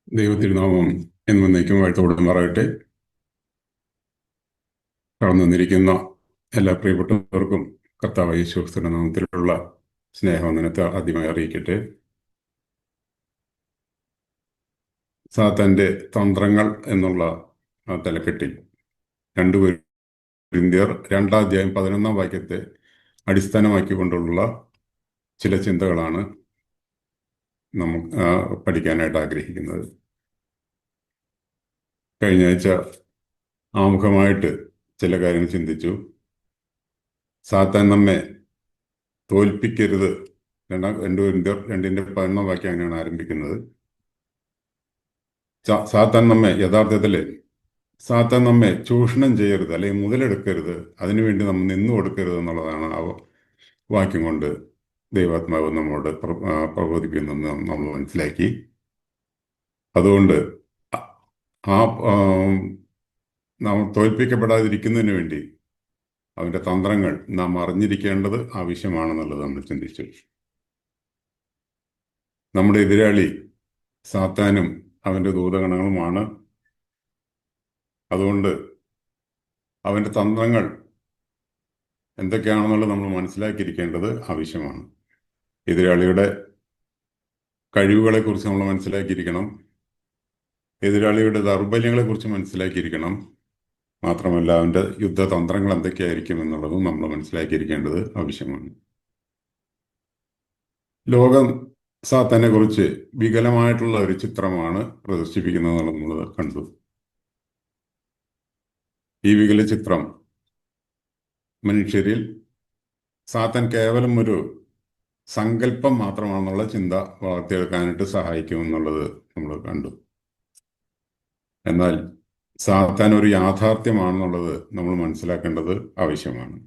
ദൈവത്തിരുനാമം എന്നും എന്നേക്കും വാഴ്ത്തപ്പെടുമാറാകട്ടെ. കടന്നു വന്നിരിക്കുന്ന എല്ലാ പ്രിയപ്പെട്ടവർക്കും കർത്താവായ യേശുക്രിസ്തുവിന്റെ നാമത്തിലുള്ള സ്നേഹവന്ദനത്തെ ആദ്യമായി അറിയിക്കട്ടെ. സാത്താന്റെ തന്ത്രങ്ങൾ എന്നുള്ള ആ തലക്കെട്ടിൽ 2 കൊരിന്ത്യർ 2-ാം അധ്യായം 11-ാം വാക്യത്തെ അടിസ്ഥാനമാക്കിക്കൊണ്ടുള്ള ചില ചിന്തകളാണ് നമുക്ക് പഠിക്കാനായിട്ട് ആഗ്രഹിക്കുന്നത്. കഴിഞ്ഞ ആഴ്ച ആമുഖമായിട്ട് ചില കാര്യങ്ങൾ ചിന്തിച്ചു. സാത്താൻ നമ്മെ തോൽപ്പിക്കരുത്. 2 കൊരിന്ത്യർ 2-ന്റെ 11-ാം വാക്യം അങ്ങനെയാണ് ആരംഭിക്കുന്നത്. സാത്താൻ നമ്മെ ചൂഷണം ചെയ്യരുത്, അല്ലെങ്കിൽ മുതലെടുക്കരുത്, അതിനുവേണ്ടി നമ്മൾ നിന്നു കൊടുക്കരുത് എന്നുള്ളതാണ് ആ വാക്യം കൊണ്ട് ദൈവാത്മാവ് നമ്മോട് പ്രബോധിപ്പിക്കുന്നെന്ന് നമ്മൾ മനസ്സിലാക്കി. അതുകൊണ്ട് ആ നാം തോൽപ്പിക്കപ്പെടാതിരിക്കുന്നതിന് വേണ്ടി അവന്റെ തന്ത്രങ്ങൾ നാം അറിഞ്ഞിരിക്കേണ്ടത് ആവശ്യമാണെന്നുള്ളത് നമ്മൾ ചിന്തിച്ചു. നമ്മുടെ എതിരാളി സാത്താനും അവന്റെ ദൂതഗണങ്ങളുമാണ്. അതുകൊണ്ട് അവന്റെ തന്ത്രങ്ങൾ എന്തൊക്കെയാണെന്നുള്ളത് നമ്മൾ മനസ്സിലാക്കിയിരിക്കേണ്ടത് ആവശ്യമാണ്. എതിരാളിയുടെ കഴിവുകളെക്കുറിച്ച് നമ്മൾ മനസ്സിലാക്കിയിരിക്കണം. എതിരാളിയുടെ ദൗർബല്യങ്ങളെക്കുറിച്ച് മനസ്സിലാക്കിയിരിക്കണം. മാത്രമല്ല അവന്റെ യുദ്ധതന്ത്രങ്ങൾ എന്തൊക്കെയായിരിക്കും എന്നുള്ളതും നമ്മൾ മനസ്സിലാക്കിയിരിക്കേണ്ടത് ആവശ്യമാണ്. ലോകം സാത്താനെ കുറിച്ച് വികലമായിട്ടുള്ള ഒരു ചിത്രമാണ് പ്രദർശിപ്പിക്കുന്നത് നമ്മൾ കണ്ടു. ഈ വികല ചിത്രം മനുഷ്യരിൽ സാത്താൻ കേവലം ഒരു സങ്കല്പം മാത്രമാണെന്നുള്ള ചിന്ത വളർത്തിയെടുക്കാനായിട്ട് സഹായിക്കുമെന്നുള്ളത് നമ്മൾ കണ്ടു. എന്നാൽ സാത്താൻ ഒരു യാഥാർത്ഥ്യമാണെന്നുള്ളത് നമ്മൾ മനസ്സിലാക്കേണ്ടത് ആവശ്യമാണ്.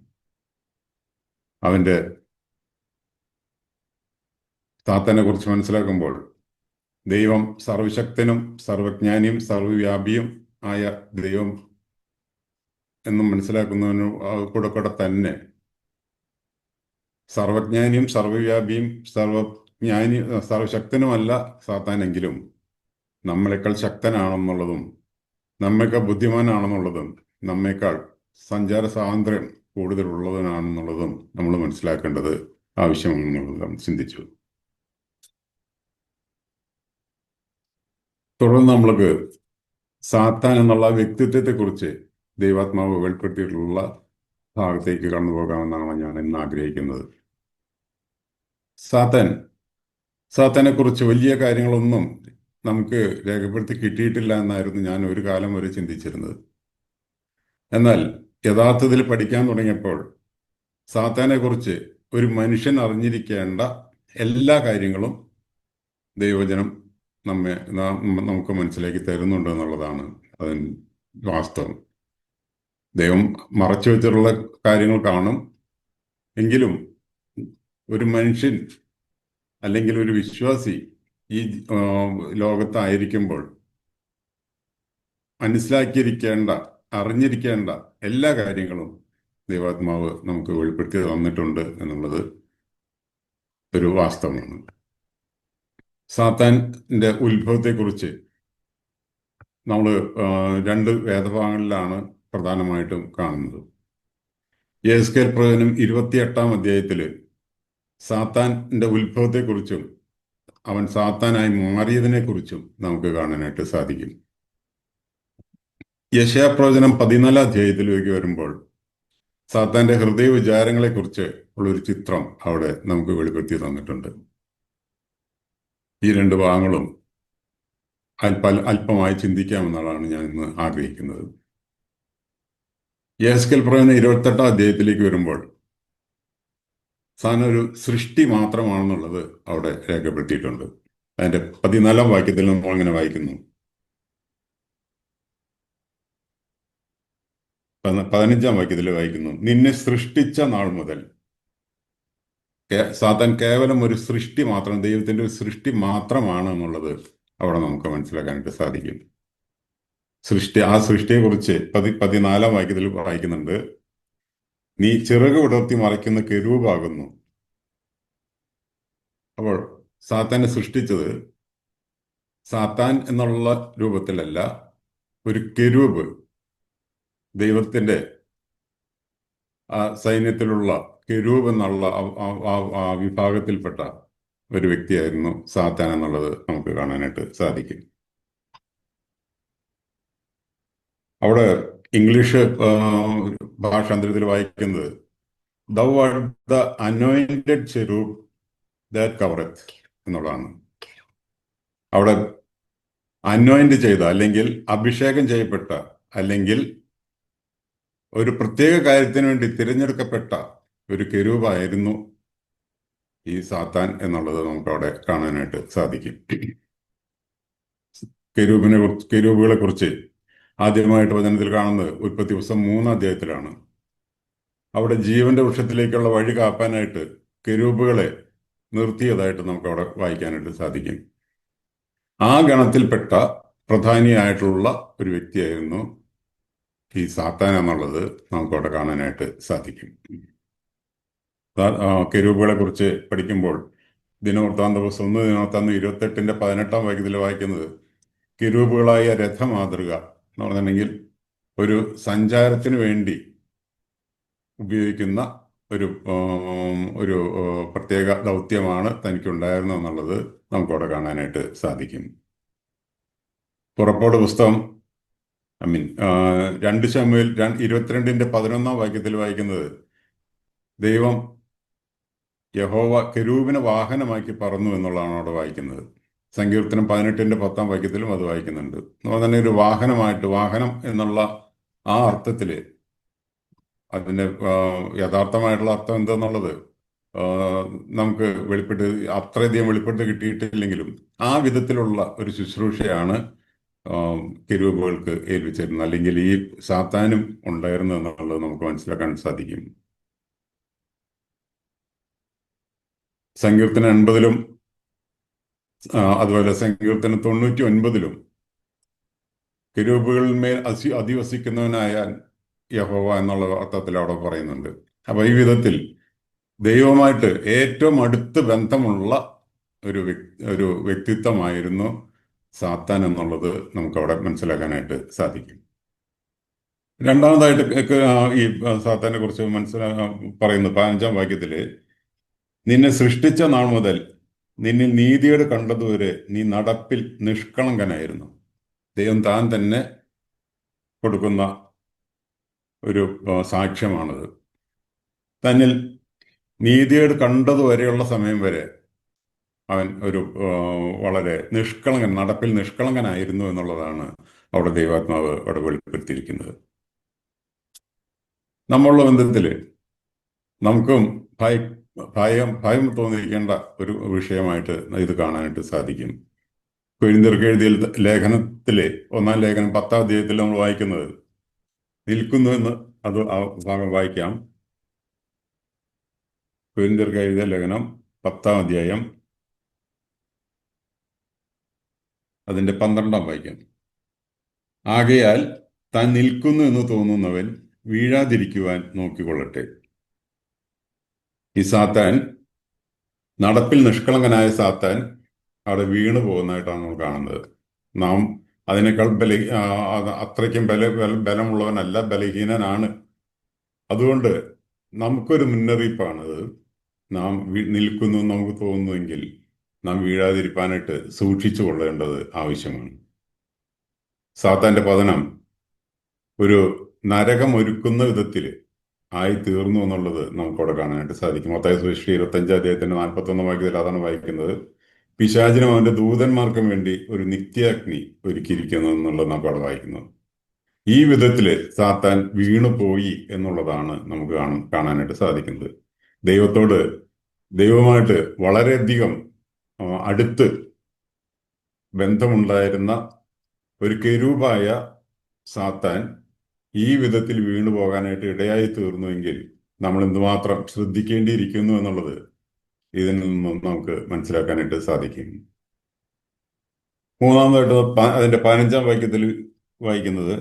സാത്താനെ കുറിച്ച് മനസ്സിലാക്കുമ്പോൾ ദൈവം സർവശക്തനും സർവജ്ഞാനിയും സർവവ്യാപിയും ആയ ദൈവം എന്നും മനസ്സിലാക്കുന്നതിന് കൂടെ തന്നെ സർവജ്ഞാനിയും സർവവ്യാപിയും സർവശക്തനുമല്ല സാത്താനെങ്കിലും നമ്മളെക്കാൾ ശക്തനാണെന്നുള്ളതും നമ്മേക്കാൾ ബുദ്ധിമാനാണെന്നുള്ളതും നമ്മേക്കാൾ സഞ്ചാര സ്വാതന്ത്ര്യം കൂടുതലുള്ളതിനാണെന്നുള്ളതും നമ്മൾ മനസ്സിലാക്കേണ്ടത് ആവശ്യമാണെന്നുള്ളത് നമ്മൾ ചിന്തിച്ചു. തുടർന്ന് നമ്മൾക്ക് സാത്താൻ എന്നുള്ള വ്യക്തിത്വത്തെക്കുറിച്ച് ദൈവാത്മാവ് വെളിപ്പെടുത്തിയിട്ടുള്ള ഭാഗത്തേക്ക് കടന്നു പോകാമെന്നാണ് ഞാൻ ഇന്ന് ആഗ്രഹിക്കുന്നത്. സാത്താനെ കുറിച്ച് വലിയ കാര്യങ്ങളൊന്നും നമുക്ക് രേഖപ്പെടുത്തി കിട്ടിയിട്ടില്ല എന്നായിരുന്നു ഞാൻ ഒരു കാലം വരെ ചിന്തിച്ചിരുന്നത്. എന്നാൽ യഥാർത്ഥത്തിൽ പഠിക്കാൻ തുടങ്ങിയപ്പോൾ സാത്താനെ കുറിച്ച് ഒരു മനുഷ്യൻ അറിഞ്ഞിരിക്കേണ്ട എല്ലാ കാര്യങ്ങളും ദൈവവചനം നമുക്ക് മനസ്സിലാക്കി തരുന്നുണ്ട് എന്നുള്ളതാണ് അതിന് വാസ്തവം. ദൈവം മറച്ചു വെച്ചിട്ടുള്ള കാര്യങ്ങൾ കാണും. എങ്കിലും ഒരു മനുഷ്യൻ അല്ലെങ്കിൽ ഒരു വിശ്വാസി ഈ ലോകത്തായിരിക്കുമ്പോൾ അറിഞ്ഞിരിക്കേണ്ട എല്ലാ കാര്യങ്ങളും ദൈവാത്മാവ് നമുക്ക് വെളിപ്പെടുത്തി തന്നിട്ടുണ്ട് എന്നുള്ളത് ഒരു വാസ്തവമാണ്. സാത്താന്റെ ഉത്ഭവത്തെക്കുറിച്ച് നമ്മൾ 2 വേദഭാഗങ്ങളിലാണ് പ്രധാനമായിട്ടും കാണുന്നത്. യെഹെസ്കേൽ പ്രവചനം 28-ാം അധ്യായത്തിൽ സാത്താന്റെ ഉത്ഭവത്തെക്കുറിച്ചും അവൻ സാത്താനായി മാറിയതിനെക്കുറിച്ചും നമുക്ക് കാണാനായിട്ട് സാധിക്കും. യെശയ്യാ പ്രവചനം 14-ാം അധ്യായത്തിലേക്ക് വരുമ്പോൾ സാത്താന്റെ ഹൃദയ വിചാരങ്ങളെക്കുറിച്ച് ഉള്ളൊരു ചിത്രം അവിടെ നമുക്ക് വെളിപ്പെടുത്തി തന്നിട്ടുണ്ട്. ഈ 2 ഭാഗങ്ങളും അല്പമായി ചിന്തിക്കാമെന്നുള്ളതാണ് ഞാൻ ഇന്ന് ആഗ്രഹിക്കുന്നത്. യെഹെസ്കേൽ പ്രവചനം 28-ാം അധ്യായത്തിലേക്ക് വരുമ്പോൾ സാത്താൻ ഒരു സൃഷ്ടി മാത്രമാണെന്നുള്ളത് അവിടെ രേഖപ്പെടുത്തിയിട്ടുണ്ട്. അതിന്റെ 14-ാം വാക്യത്തിൽ നമ്മൾ അങ്ങനെ വായിക്കുന്നു. 15-ാം വാക്യത്തിൽ വായിക്കുന്നു, നിന്നെ സൃഷ്ടിച്ച നാൾ മുതൽ. സാത്താൻ കേവലം ഒരു സൃഷ്ടി മാത്രം, ദൈവത്തിന്റെ ഒരു സൃഷ്ടി മാത്രമാണ് എന്നുള്ളത് അവിടെ നമുക്ക് മനസ്സിലാക്കാനായിട്ട് സാധിക്കും. ആ സൃഷ്ടിയെക്കുറിച്ച് 14-ാം വാക്യത്തിൽ വായിക്കുന്നുണ്ട്, നീ ചിറക് വിടർത്തി മറയ്ക്കുന്ന കെരൂബാകുന്നു. അപ്പോൾ സാത്താനെ സൃഷ്ടിച്ചത് സാത്താൻ എന്നുള്ള രൂപത്തിലല്ല, ഒരു കെരൂബ്, ദൈവത്തിന്റെ സൈന്യത്തിലുള്ള കെരൂബ് എന്നുള്ള ആ വിഭാഗത്തിൽപ്പെട്ട ഒരു വ്യക്തിയായിരുന്നു സാത്താൻ എന്നുള്ളത് നമുക്ക് കാണാനായിട്ട് സാധിക്കും. അവിടെ ഇംഗ്ലീഷ് ഭാഷാന്തരത്തിൽ വായിക്കുന്നത് thou art the anointed cherub that covereth എന്നുള്ളതാണ്. അവിടെ അനോയിന്റ് ചെയ്ത, അല്ലെങ്കിൽ അഭിഷേകം ചെയ്യപ്പെട്ട, അല്ലെങ്കിൽ ഒരു പ്രത്യേക കാര്യത്തിന് വേണ്ടി തിരഞ്ഞെടുക്കപ്പെട്ട ഒരു കെരൂബായിരുന്നു ഈ സാത്താൻ എന്നുള്ളത് നമുക്ക് അവിടെ കാണാനായിട്ട് സാധിക്കും. കെരൂബുകളെ കുറിച്ച് ആദ്യമായിട്ട് വചനത്തിൽ കാണുന്നത് ഉൽപ്പത്തി പുസ്തകം 3-ാം അധ്യായത്തിലാണ്. അവിടെ ജീവന്റെ വൃക്ഷത്തിലേക്കുള്ള വഴി കാപ്പാനായിട്ട് കെരൂബുകളെ നിർത്തിയതായിട്ട് നമുക്ക് അവിടെ വായിക്കാനായിട്ട് സാധിക്കും. ആ ഗണത്തിൽപ്പെട്ട പ്രധാനിയായിട്ടുള്ള ഒരു വ്യക്തിയായിരുന്നു ഈ സാത്താൻ എന്നുള്ളത് നമുക്കവിടെ കാണാനായിട്ട് സാധിക്കും. കെരൂബുകളെ കുറിച്ച് പഠിക്കുമ്പോൾ ദിനവൃത്താന്ത പുസ്തകം 1 ദിനവൃത്താന്തം 28-ന്റെ 18-ാം വാക്യത്തിൽ വായിക്കുന്നത് കെരൂബുകളായ രഥമാതൃക എന്ന് പറഞ്ഞിട്ടുണ്ടെങ്കിൽ ഒരു സഞ്ചാരത്തിന് വേണ്ടി ഉപയോഗിക്കുന്ന ഒരു ഒരു പ്രത്യേക ദൗത്യമാണ് തനിക്കുണ്ടായിരുന്നത് എന്നുള്ളത് നമുക്കവിടെ കാണാനായിട്ട് സാധിക്കും. പുറപ്പാട് പുസ്തകം 2 ശമൂവേൽ 22-ന്റെ 11-ാം വാക്യത്തിൽ വായിക്കുന്നത് ദൈവം യഹോവ കെരൂബിനെ വാഹനമാക്കി പറന്നു എന്നുള്ളതാണ് അവിടെ വായിക്കുന്നത്. സങ്കീർത്തനം 18-ന്റെ 10-ാം വാക്യത്തിലും അത് വായിക്കുന്നുണ്ട്. എന്ന് പറഞ്ഞാൽ ഒരു വാഹനം എന്നുള്ള ആ അർത്ഥത്തില് അതിന്റെ യഥാർത്ഥമായിട്ടുള്ള അർത്ഥം എന്തെന്നുള്ളത് നമുക്ക് അത്രയധികം വെളിപ്പെട്ട് കിട്ടിയിട്ടില്ലെങ്കിലും ആ വിധത്തിലുള്ള ഒരു ശുശ്രൂഷയാണ് കെരൂബുകൾക്ക് ഏൽപ്പിച്ചിരുന്നത്, അല്ലെങ്കിൽ ഈ സാത്താനും ഉണ്ടായിരുന്നു എന്നുള്ളത് നമുക്ക് മനസ്സിലാക്കാൻ സാധിക്കും. സങ്കീർത്തനം 80-ലും അതുപോലെ സങ്കീർത്തനം 99-ലും കെരൂബുകളിന്മേൽ അധിവസിക്കുന്നവനായ യഹോവ എന്നുള്ള അർത്ഥത്തിൽ അവിടെ പറയുന്നുണ്ട്. അപ്പൊ ഈ വിധത്തിൽ ദൈവമായിട്ട് ഏറ്റവും അടുത്ത് ബന്ധമുള്ള ഒരു വ്യക്തിത്വമായിരുന്നു സാത്താൻ എന്നുള്ളത് നമുക്ക് അവിടെ മനസ്സിലാക്കാനായിട്ട് സാധിക്കും. രണ്ടാമതായിട്ട് ഈ സാത്താനെ കുറിച്ച് പറയുന്നു 15-ാം വാക്യത്തില്, നിന്നെ സൃഷ്ടിച്ച നാൾ മുതൽ നിന്നിൽ നീതിയോട് കണ്ടതുവരെ നീ നടപ്പിൽ നിഷ്കളങ്കനായിരുന്നു. ദൈവം താൻ തന്നെ കൊടുക്കുന്ന ഒരു സാക്ഷ്യമാണത്. തന്നിൽ നീതിയോട് കണ്ടതുവരെയുള്ള സമയം വരെ അവൻ ഒരു വളരെ നടപ്പിൽ നിഷ്കളങ്കനായിരുന്നു എന്നുള്ളതാണ് അവിടെ ദൈവാത്മാവ് അവിടെ വെളിപ്പെടുത്തിയിരിക്കുന്നത്. നമ്മളുടെ ബന്ധത്തില് നമുക്കും ഭയം തോന്നിയിരിക്കേണ്ട ഒരു വിഷയമായിട്ട് ഇത് കാണാനായിട്ട് സാധിക്കും. കൊരിന്ത്യർക്ക് എഴുതിയ ലേഖനത്തിലെ 1-ാം ലേഖനം 10-ാം അധ്യായത്തിൽ നമ്മൾ വായിക്കുന്നത് നിൽക്കുന്നു എന്ന് അത് ആ ഭാഗം വായിക്കാം. കൊരിന്ത്യർക്ക് എഴുതിയ ലേഖനം 10-ാം അധ്യായം അതിന്റെ 12-ാം വാക്യം. ആകയാൽ താൻ നിൽക്കുന്നു എന്ന് തോന്നുന്നവൻ വീഴാതിരിക്കുവാൻ നോക്കിക്കൊള്ളട്ടെ. ഈ സാത്താൻ, നടപ്പിൽ നിഷ്കളങ്കനായ സാത്താൻ അവിടെ വീണു പോകുന്നതായിട്ടാണ് നമ്മൾ കാണുന്നത്. നാം അതിനേക്കാൾ അത്രയ്ക്കും ബലമുള്ളവനല്ല, ബലഹീനനാണ്. അതുകൊണ്ട് നമുക്കൊരു മുന്നറിയിപ്പാണത്. നാം നിൽക്കുന്നു നമുക്ക് തോന്നുന്നുവെങ്കിൽ നാം വീഴാതിരിക്കാനായിട്ട് സൂക്ഷിച്ചു കൊള്ളേണ്ടത് ആവശ്യമാണ്. സാത്താന്റെ പതനം ഒരു നരകമൊരുക്കുന്ന വിധത്തിൽ ആയി തീർന്നു എന്നുള്ളത് നമുക്കവിടെ കാണാനായിട്ട് സാധിക്കും. മത്തായി സുവിശേഷം 25-ാം അധ്യായത്തിന്റെ 41-ാം വാക്യത്തിൽ അതാണ് വായിക്കുന്നത്, പിശാചിനും അവന്റെ ദൂതന്മാർക്കും വേണ്ടി ഒരു നിത്യാഗ്നി ഒരുക്കിയിരിക്കുന്നു എന്നുള്ളത് നമുക്ക് അവിടെ വായിക്കുന്നത്. ഈ വിധത്തില് സാത്താൻ വീണുപോയി എന്നുള്ളതാണ് നമുക്ക് കാണാനായിട്ട് സാധിക്കുന്നത്. ദൈവമായിട്ട് വളരെയധികം അടുത്ത് ബന്ധമുണ്ടായിരുന്ന ഒരു കെരൂബായ സാത്താൻ ഈ വിധത്തിൽ വീണു പോകാനായിട്ട് ഇടയായി തീർന്നുവെങ്കിൽ നമ്മൾ എന്തുമാത്രം ശ്രദ്ധിക്കേണ്ടിയിരിക്കുന്നു എന്നുള്ളത് ഇതിൽ നിന്നും നമുക്ക് മനസ്സിലാക്കാനായിട്ട് സാധിക്കും. മൂന്നാമതായിട്ട് അതിന്റെ 15-ാം വാക്യത്തിൽ വായിക്കുന്നത്,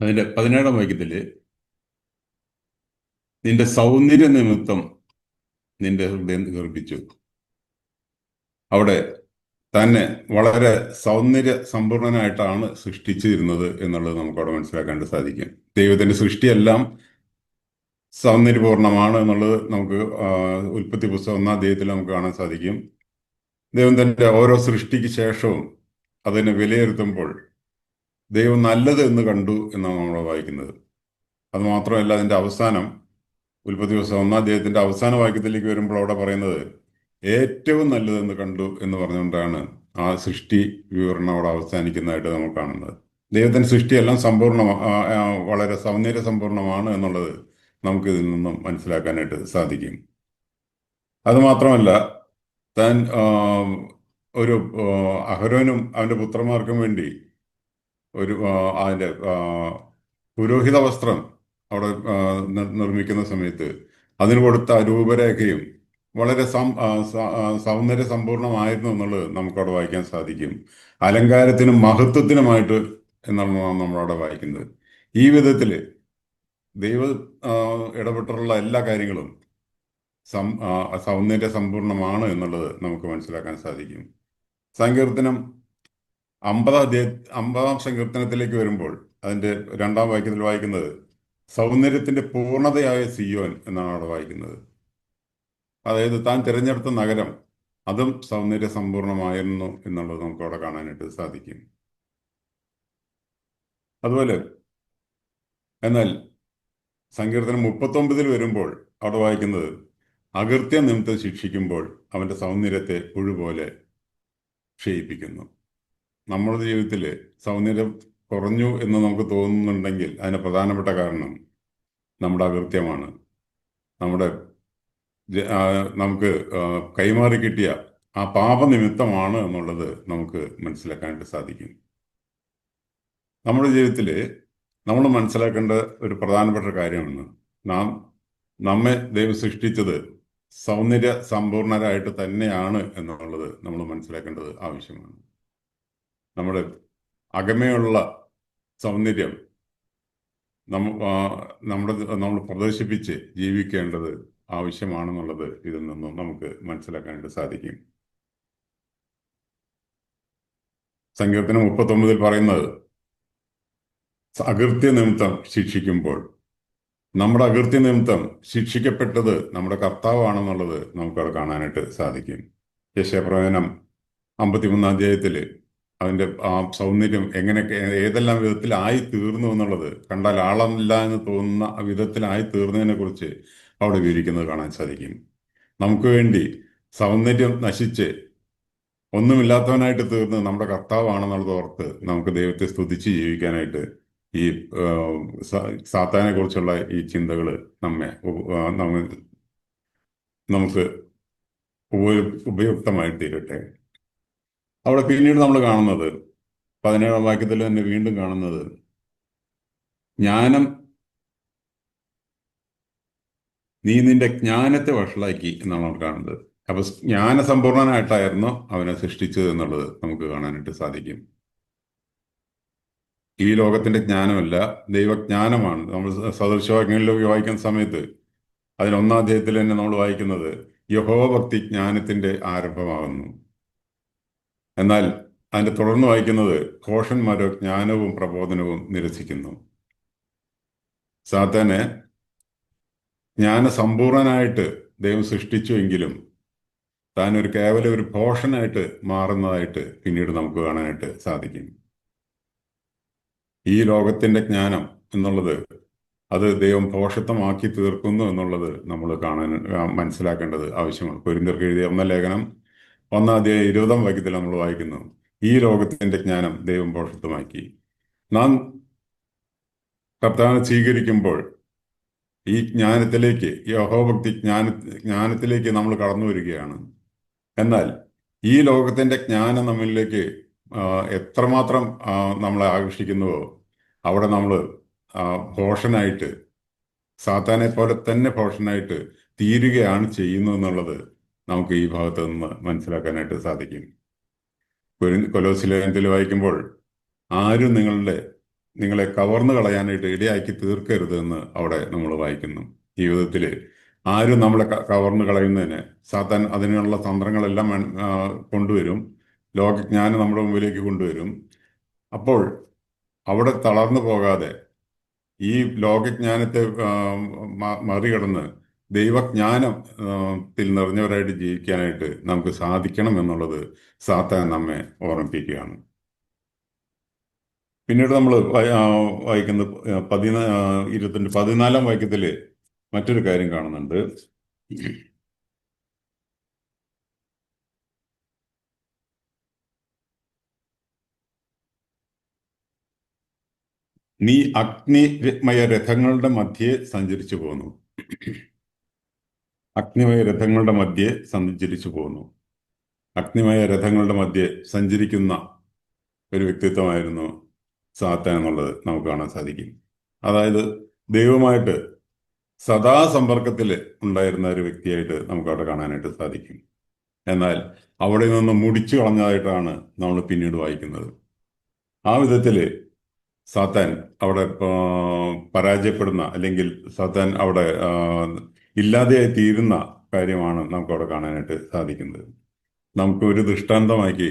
അതിന്റെ 17-ാം വാക്യത്തില് നിന്റെ സൗന്ദര്യ നിമിത്തം നിന്റെ ഹൃദയം ഗർഭിച്ചു. അവിടെ തന്നെ വളരെ സൗന്ദര്യ സമ്പൂർണനായിട്ടാണ് സൃഷ്ടിച്ചിരുന്നത് എന്നുള്ളത് നമുക്ക് അവിടെ മനസ്സിലാക്കാൻ സാധിക്കും. ദൈവത്തിന്റെ സൃഷ്ടിയെല്ലാം സൗന്ദര്യപൂർണ്ണമാണ് എന്നുള്ളത് നമുക്ക് ഉൽപ്പത്തി പുസ്തകം 1-ാം അധ്യായത്തിൽ നമുക്ക് കാണാൻ സാധിക്കും. ദൈവം തന്റെ ഓരോ സൃഷ്ടിക്ക് ശേഷവും അതിനെ വിലയിരുത്തുമ്പോൾ ദൈവം നല്ലത് എന്ന് കണ്ടു എന്നാണ് നമ്മൾ വായിക്കുന്നത്. അത് മാത്രമല്ല, അതിന്റെ അവസാനം ഉൽപ്പത്തി പുസ്തകം 1-ാം അധ്യായത്തിന്റെ അവസാന വാക്യത്തിലേക്ക് വരുമ്പോൾ അവിടെ പറയുന്നത് ഏറ്റവും നല്ലതെന്ന് കണ്ടു എന്ന് പറഞ്ഞുകൊണ്ടാണ് ആ സൃഷ്ടി വിവരണം അവിടെ അവസാനിക്കുന്നതായിട്ട് നമ്മൾ കാണുന്നത്. ദൈവത്തിന്റെ സൃഷ്ടിയെല്ലാം വളരെ സൗന്ദര്യ സമ്പൂർണമാണ് എന്നുള്ളത് നമുക്ക് ഇതിൽ നിന്നും മനസ്സിലാക്കാനായിട്ട് സാധിക്കും. അതുമാത്രമല്ല, താൻ ഒരു അഹരോനും അവന്റെ പുത്രന്മാർക്കും വേണ്ടി ഒരു അതിന്റെ പുരോഹിത വസ്ത്രം അവിടെ നിർമ്മിക്കുന്ന സമയത്ത് അതിന് കൊടുത്ത രൂപരേഖയും വളരെ സൗന്ദര്യ സമ്പൂർണമായിരുന്നു എന്നുള്ളത് നമുക്കവിടെ വായിക്കാൻ സാധിക്കും. അലങ്കാരത്തിനും മഹത്വത്തിനുമായിട്ട് എന്നുള്ളതാണ് നമ്മളവിടെ വായിക്കുന്നത്. ഈ വിധത്തില് ദൈവം ഇടപെട്ടുള്ള എല്ലാ കാര്യങ്ങളും സൗന്ദര്യ സമ്പൂർണമാണ് എന്നുള്ളത് നമുക്ക് മനസ്സിലാക്കാൻ സാധിക്കും. സങ്കീർത്തനം 50-ാം സങ്കീർത്തനത്തിലേക്ക് വരുമ്പോൾ അതിന്റെ 2-ാം വാക്യത്തിൽ വായിക്കുന്നത് സൗന്ദര്യത്തിന്റെ പൂർണ്ണതയായ സിയോൻ എന്നാണ് അവിടെ വായിക്കുന്നത്. അതായത് താൻ തിരഞ്ഞെടുത്ത നഗരം അതും സൗന്ദര്യ സമ്പൂർണമായിരുന്നു എന്നുള്ളത് നമുക്ക് അവിടെ കാണാനായിട്ട് സാധിക്കും. അതുപോലെ എന്നാൽ സങ്കീർത്തനം 39 വരുമ്പോൾ അവിടെ വായിക്കുന്നത് അകൃത്യ നിമിത്തം ശിക്ഷിക്കുമ്പോൾ അവന്റെ സൗന്ദര്യത്തെ പുഴുപോലെ ക്ഷയിപ്പിക്കുന്നു. നമ്മുടെ ജീവിതത്തിൽ സൗന്ദര്യം കുറഞ്ഞു എന്ന് നമുക്ക് തോന്നുന്നുണ്ടെങ്കിൽ അതിന് പ്രധാനപ്പെട്ട കാരണം നമ്മുടെ അകൃത്യമാണ്. നമുക്ക് കൈമാറി കിട്ടിയ ആ പാപനിമിത്തമാണ് എന്നുള്ളത് നമുക്ക് മനസ്സിലാക്കാനായിട്ട് സാധിക്കും. നമ്മുടെ ജീവിതത്തിൽ നമ്മൾ മനസ്സിലാക്കേണ്ട ഒരു പ്രധാനപ്പെട്ട കാര്യമാണ് നമ്മെ ദൈവം സൃഷ്ടിച്ചത് സൗന്ദര്യ സമ്പൂർണരായിട്ട് തന്നെയാണ് എന്നുള്ളത് നമ്മൾ മനസ്സിലാക്കേണ്ടത് ആവശ്യമാണ്. നമ്മുടെ അകമയുള്ള സൗന്ദര്യം നമ്മൾ പ്രദർശിപ്പിച്ച് ജീവിക്കേണ്ടത് ആവശ്യമാണെന്നുള്ളത് ഇതിൽ നിന്നും നമുക്ക് മനസ്സിലാക്കാനായിട്ട് സാധിക്കും. സങ്കീർത്തനം 39 പറയുന്നത് അകൃത്യ നിമിത്തം ശിക്ഷിക്കുമ്പോൾ നമ്മുടെ അകൃത്യ നിമിത്തം ശിക്ഷിക്കപ്പെട്ടത് നമ്മുടെ കർത്താവാണെന്നുള്ളത് നമുക്കവിടെ കാണാനായിട്ട് സാധിക്കും. യെശയ്യാപ്രവചനം 53-ാം അധ്യായത്തില് അതിന്റെ ആ സൗന്ദര്യം എങ്ങനെയൊക്കെ ഏതെല്ലാം വിധത്തിലായി തീർന്നു എന്നുള്ളത് കണ്ടാൽ ആളല്ല എന്ന് തോന്നുന്ന വിധത്തിലായി തീർന്നതിനെ കുറിച്ച് അവിടെ വിവരിക്കുന്നത് കാണാൻ സാധിക്കും. നമുക്ക് വേണ്ടി സൗന്ദര്യം നശിച്ച് ഒന്നുമില്ലാത്തവനായിട്ട് തീർന്ന് നമ്മുടെ കർത്താവാണെന്നുള്ളത് ഓർത്ത് നമുക്ക് ദൈവത്തെ സ്തുതിച്ച് ജീവിക്കാനായിട്ട് ഈ സാത്താനെ കുറിച്ചുള്ള ഈ ചിന്തകൾ നമുക്ക് ഉപയുക്തമായി തീരട്ടെ. അവിടെ പിന്നീട് നമ്മൾ കാണുന്നത് 17-ാം വാക്യത്തിൽ തന്നെ വീണ്ടും കാണുന്നത് നീ നിന്റെ ജ്ഞാനത്തെ വഷളാക്കി എന്നാണ് നമ്മൾ കാണുന്നത്. അപ്പൊ ജ്ഞാനസമ്പൂർണനായിട്ടായിരുന്നു അവനെ സൃഷ്ടിച്ചത് എന്നുള്ളത് നമുക്ക് കാണാനായിട്ട് സാധിക്കും. ഈ ലോകത്തിന്റെ ജ്ഞാനമല്ല, ദൈവജ്ഞാനമാണ്. നമ്മൾ സദൃശവാക്യങ്ങളിലൊക്കെ വായിക്കുന്ന സമയത്ത് അതിൽ 1-ാം അധ്യായത്തിൽ തന്നെ നമ്മൾ വായിക്കുന്നത് യഹോവഭക്തി ജ്ഞാനത്തിന്റെ ആരംഭമാകുന്നു. എന്നാൽ അതിന്റെ തുടർന്ന് വായിക്കുന്നത് ഘോഷന്മാരോ ജ്ഞാനവും പ്രബോധനവും നിരസിക്കുന്നു. സാത്താനെ ജ്ഞാനസമ്പൂർണനായിട്ട് ദൈവം സൃഷ്ടിച്ചുവെങ്കിലും താൻ കേവലം ഒരു ഭോഷനായിട്ട് മാറുന്നതായിട്ട് പിന്നീട് നമുക്ക് കാണാനായിട്ട് സാധിക്കും. ഈ ലോകത്തിന്റെ ജ്ഞാനം എന്നുള്ളത് അത് ദൈവം ഭോഷത്വമാക്കി തീർക്കുന്നു എന്നുള്ളത് നമ്മൾ മനസ്സിലാക്കേണ്ടത് ആവശ്യമാണ്. കൊരിന്ത്യർക്ക് എഴുതിയ 1-ാം ലേഖനം 1-ാം അധ്യായം 20-ാം വാക്യത്തിൽ നമ്മൾ വായിക്കുന്നു, ഈ ലോകത്തിന്റെ ജ്ഞാനം ദൈവം ഭോഷത്വമാക്കി. നാം കർത്താവിനെ സ്വീകരിക്കുമ്പോൾ ഈ ജ്ഞാനത്തിലേക്ക്, യഹോഭക്തി ജ്ഞാനത്തിലേക്ക് നമ്മൾ കടന്നു വരികയാണ്. എന്നാൽ ഈ ലോകത്തിന്റെ ജ്ഞാനം നമ്മളിലേക്ക് എത്രമാത്രം നമ്മളെ ആകർഷിക്കുന്നുവോ അവിടെ നമ്മൾ ഭോഷനായിട്ട്, സാത്താനെ പോലെ തന്നെ ഭോഷനായിട്ട് തീരുകയാണ് ചെയ്യുന്നു എന്നുള്ളത് നമുക്ക് ഈ ഭാഗത്ത് നിന്ന് മനസ്സിലാക്കാനായിട്ട് സാധിക്കും. കൊലോസ്യ ലേഖനത്തിൽ വായിക്കുമ്പോൾ ആരും നിങ്ങളുടെ നിങ്ങളെ കവർന്നു കളയാനായിട്ട് ഇടയാക്കി തീർക്കരുത് എന്ന് അവിടെ നമ്മൾ വായിക്കുന്നു. ജീവിതത്തിൽ ആരും നമ്മളെ കവർന്നു കളയുന്നതിന് സാത്താൻ അതിനുള്ള തന്ത്രങ്ങളെല്ലാം കൊണ്ടുവരും. ലോകജ്ഞാനം നമ്മുടെ മുമ്പിലേക്ക് കൊണ്ടുവരും. അപ്പോൾ അവിടെ തളർന്നു പോകാതെ ഈ ലോകജ്ഞാനത്തെ മറികടന്ന് ദൈവജ്ഞാനം ത്തിൽ നിറഞ്ഞവരായിട്ട് ജീവിക്കാനായിട്ട് നമുക്ക് സാധിക്കണം എന്നുള്ളത് സാത്താൻ നമ്മെ ഓർമ്മിപ്പിക്കുകയാണ്. പിന്നീട് നമ്മൾ വായിക്കുന്ന 14 വാക്യത്തിൽ മറ്റൊരു കാര്യം കാണുന്നുണ്ട്. നീ അഗ്നിമയ രഥങ്ങളുടെ മധ്യേ സഞ്ചരിച്ചു പോന്നു. അഗ്നിമയ രഥങ്ങളുടെ മധ്യേ സഞ്ചരിച്ചു പോന്നു. അഗ്നിമയ രഥങ്ങളുടെ മധ്യേ സഞ്ചരിക്കുന്ന ഒരു വ്യക്തിത്വമായിരുന്നു സാത്താൻ എന്നുള്ളത് നമുക്ക് കാണാൻ സാധിക്കും. അതായത് ദൈവമായിട്ട് സദാ സമ്പർക്കത്തിൽ ഉണ്ടായിരുന്ന ഒരു വ്യക്തിയായിട്ട് നമുക്ക് അവിടെ കാണാനായിട്ട് സാധിക്കും. എന്നാൽ അവിടെ നിന്ന് മുടിച്ചു കളഞ്ഞതായിട്ടാണ് നമ്മൾ പിന്നീട് വായിക്കുന്നത്. ആ വിധത്തിൽ സാത്താൻ അവിടെ പരാജയപ്പെടുന്ന, അല്ലെങ്കിൽ സാത്താൻ അവിടെ ഇല്ലാതെയായി തീരുന്ന കാര്യമാണ് നമുക്കവിടെ കാണാനായിട്ട് സാധിക്കുന്നത്. നമുക്ക് ഒരു ദൃഷ്ടാന്തമാക്കി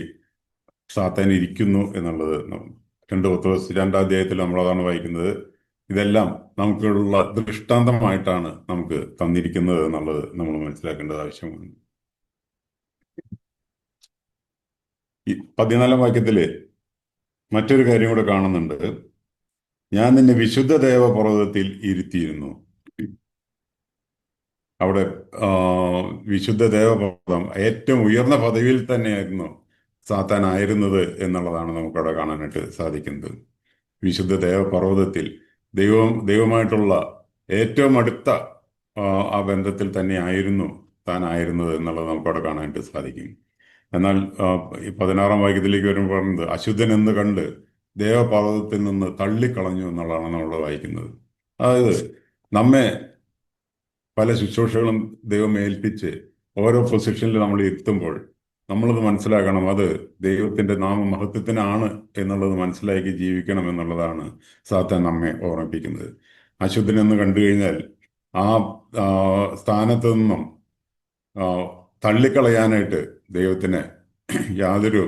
സാത്താൻ ഇരിക്കുന്നു എന്നുള്ളത് 2 പത്രോസ് 2-ാം അധ്യായത്തിൽ നമ്മളതാണ് വായിക്കുന്നത്. ഇതെല്ലാം നമുക്കുള്ള ദൃഷ്ടാന്തമായിട്ടാണ് നമുക്ക് തന്നിരിക്കുന്നത് എന്നുള്ളത് നമ്മൾ മനസ്സിലാക്കേണ്ടത് ആവശ്യമാണ്. ഈ 14-ാം വാക്യത്തില് മറ്റൊരു കാര്യം കൂടെ കാണുന്നുണ്ട്. ഞാൻ നിന്നെ വിശുദ്ധ ദേവപർവ്വതത്തിൽ ഇരുത്തിയിരുന്നു. അവിടെ വിശുദ്ധ ദേവപർവ്വതം ഏറ്റവും ഉയർന്ന പദവിയിൽ തന്നെയായിരുന്നു സാത്താൻ ആയിരുന്നത് എന്നുള്ളതാണ് നമുക്കവിടെ കാണാനായിട്ട് സാധിക്കുന്നത്. വിശുദ്ധ ദേവപർവ്വതത്തിൽ ദൈവമായിട്ടുള്ള ഏറ്റവും അടുത്ത ആ ബന്ധത്തിൽ തന്നെ ആയിരുന്നു താൻ ആയിരുന്നത് എന്നുള്ളത് നമുക്കവിടെ കാണാനായിട്ട് സാധിക്കും. എന്നാൽ 16-ാം വാക്യത്തിലേക്ക് വരുമ്പോൾ പറയുന്നത് അശുദ്ധൻ എന്ന് കണ്ട് ദേവപർവ്വതത്തിൽ നിന്ന് തള്ളിക്കളഞ്ഞു എന്നുള്ളതാണ് നമ്മൾ വായിക്കുന്നത്. അതായത് നമ്മെ പല ശുശ്രൂഷകളും ദൈവം ഏൽപ്പിച്ച് ഓരോ പൊസിഷനിൽ നമ്മൾ എത്തുമ്പോൾ നമ്മളത് മനസ്സിലാക്കണം, അത് ദൈവത്തിന്റെ നാമമഹത്വത്തിനാണ് എന്നുള്ളത് മനസ്സിലാക്കി ജീവിക്കണം എന്നുള്ളതാണ് സാത്താൻ നമ്മെ ഓർമ്മിപ്പിക്കുന്നത്. അശുദ്ധനെന്ന് കണ്ടു കഴിഞ്ഞാൽ ആ സ്ഥാനത്ത് നിന്നും തള്ളിക്കളയാനായിട്ട് ദൈവത്തിന് യാതൊരു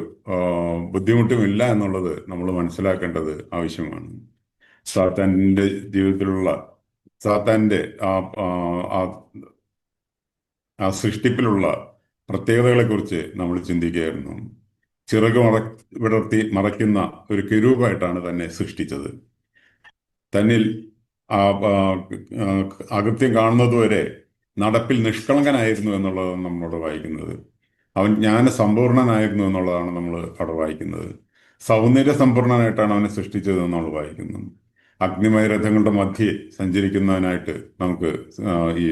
ബുദ്ധിമുട്ടുമില്ല എന്നുള്ളത് നമ്മൾ മനസ്സിലാക്കേണ്ടത് ആവശ്യമാണ്. സാത്താൻ്റെ ജീവിതത്തിലുള്ള സാത്താൻ്റെ ആ സൃഷ്ടിപ്പിലുള്ള പ്രത്യേകതകളെക്കുറിച്ച് നമ്മൾ ചിന്തിക്കുകയായിരുന്നു. ചിറക് വിടർത്തി മറയ്ക്കുന്ന ഒരു കെരൂബായിട്ടാണ് തന്നെ സൃഷ്ടിച്ചത്. തന്നിൽ അകൃത്യം കാണുന്നതുവരെ നടപ്പിൽ നിഷ്കളങ്കനായിരുന്നു എന്നുള്ളതാണ് നമ്മളോട് വായിക്കുന്നത്. അവൻ ജ്ഞാനസമ്പൂർണനായിരുന്നു എന്നുള്ളതാണ് നമ്മൾ അവിടെ വായിക്കുന്നത്. സൗന്ദര്യ സമ്പൂർണനായിട്ടാണ് അവനെ സൃഷ്ടിച്ചത് നമ്മൾ വായിക്കുന്നു. അഗ്നിമയ രഥങ്ങളുടെ മധ്യേ സഞ്ചരിക്കുന്നവനായിട്ട് നമുക്ക് ഈ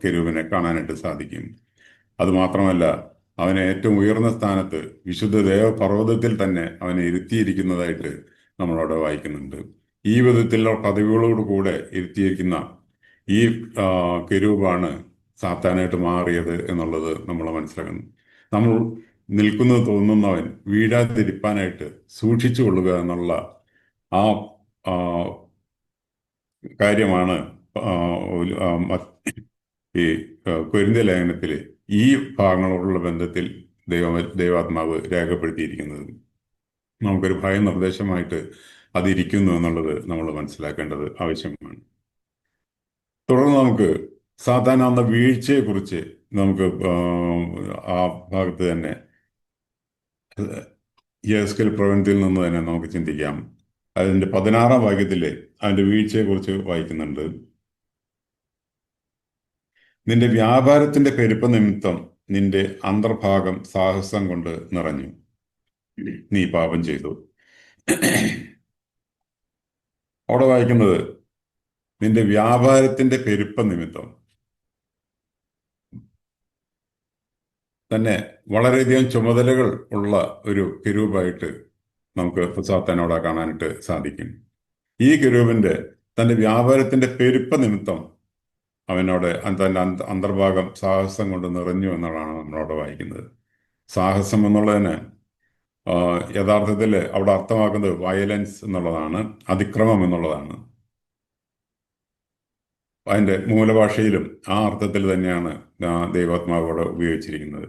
കെരൂബിനെ കാണാനായിട്ട് സാധിക്കും. അതുമാത്രമല്ല, അവനെ ഏറ്റവും ഉയർന്ന സ്ഥാനത്ത് വിശുദ്ധ ദേവപർവ്വതത്തിൽ തന്നെ അവനെ ഇരുത്തിയിരിക്കുന്നതായിട്ട് നമ്മളവിടെ വായിക്കുന്നുണ്ട്. ഈ വിധത്തിലുള്ള പദവികളോട് കൂടെ ഇരുത്തിയിരിക്കുന്ന ഈ കെരൂബാണ് സാത്താനായിട്ട് മാറിയത് എന്നുള്ളത് നമ്മൾ മനസ്സിലാക്കുന്നു. നമ്മൾ നിൽക്കുന്നത് തോന്നുന്നവൻ വീഴാതിരിപ്പാനായിട്ട് സൂക്ഷിച്ചു കൊള്ളുക എന്നുള്ള ആ കാര്യമാണ് ഈ കൊരിന്ത്യ ലേഖനത്തിൽ ഈ ഭാഗങ്ങളോടുള്ള ബന്ധത്തിൽ ദൈവാത്മാവ് രേഖപ്പെടുത്തിയിരിക്കുന്നത്. നമുക്കൊരു ഭയനിർദ്ദേശമായിട്ട് അതിരിക്കുന്നു എന്നുള്ളത് നമ്മൾ മനസ്സിലാക്കേണ്ടത് ആവശ്യമാണ്. തുടർന്ന് നമുക്ക് സാത്താൻ എന്ന വീഴ്ചയെക്കുറിച്ച് നമുക്ക് ആ ഭാഗത്ത് തന്നെ യെഹെസ്കേൽ പ്രവചനത്തിൽ നിന്ന് തന്നെ നമുക്ക് ചിന്തിക്കാം. അതിൻ്റെ 16-ാം വാക്യത്തിൽ അതിൻ്റെ വീഴ്ചയെക്കുറിച്ച് വായിക്കുന്നുണ്ട്. നിന്റെ വ്യാപാരത്തിന്റെ പെരുപ്പ നിമിത്തം നിന്റെ അന്തർഭാഗം സാഹസം കൊണ്ട് നിറഞ്ഞു, നീ പാപം ചെയ്തു. അവിടെ വായിക്കുന്നത് നിന്റെ വ്യാപാരത്തിന്റെ പെരുപ്പ നിമിത്തം തന്നെ വളരെയധികം ചുമതലകൾ ഉള്ള ഒരു കെരൂബായിട്ട് നമുക്ക് സാത്താനോടെ കാണാനായിട്ട് സാധിക്കും. ഈ കെരൂബിന്റെ തന്റെ വ്യാപാരത്തിന്റെ പെരുപ്പ നിമിത്തം അവനോട് തന്റെ അന്തർഭാഗം സാഹസം കൊണ്ട് നിറഞ്ഞു എന്നുള്ളതാണ് നമ്മളവിടെ വായിക്കുന്നത്. സാഹസം എന്നുള്ളതിന് യഥാർത്ഥത്തിൽ അവിടെ അർത്ഥമാക്കുന്നത് വയലൻസ് എന്നുള്ളതാണ്, അതിക്രമം എന്നുള്ളതാണ്. അതിൻ്റെ മൂലഭാഷയിലും ആ അർത്ഥത്തിൽ തന്നെയാണ് ദൈവാത്മാവ് അവിടെ ഉപയോഗിച്ചിരിക്കുന്നത്.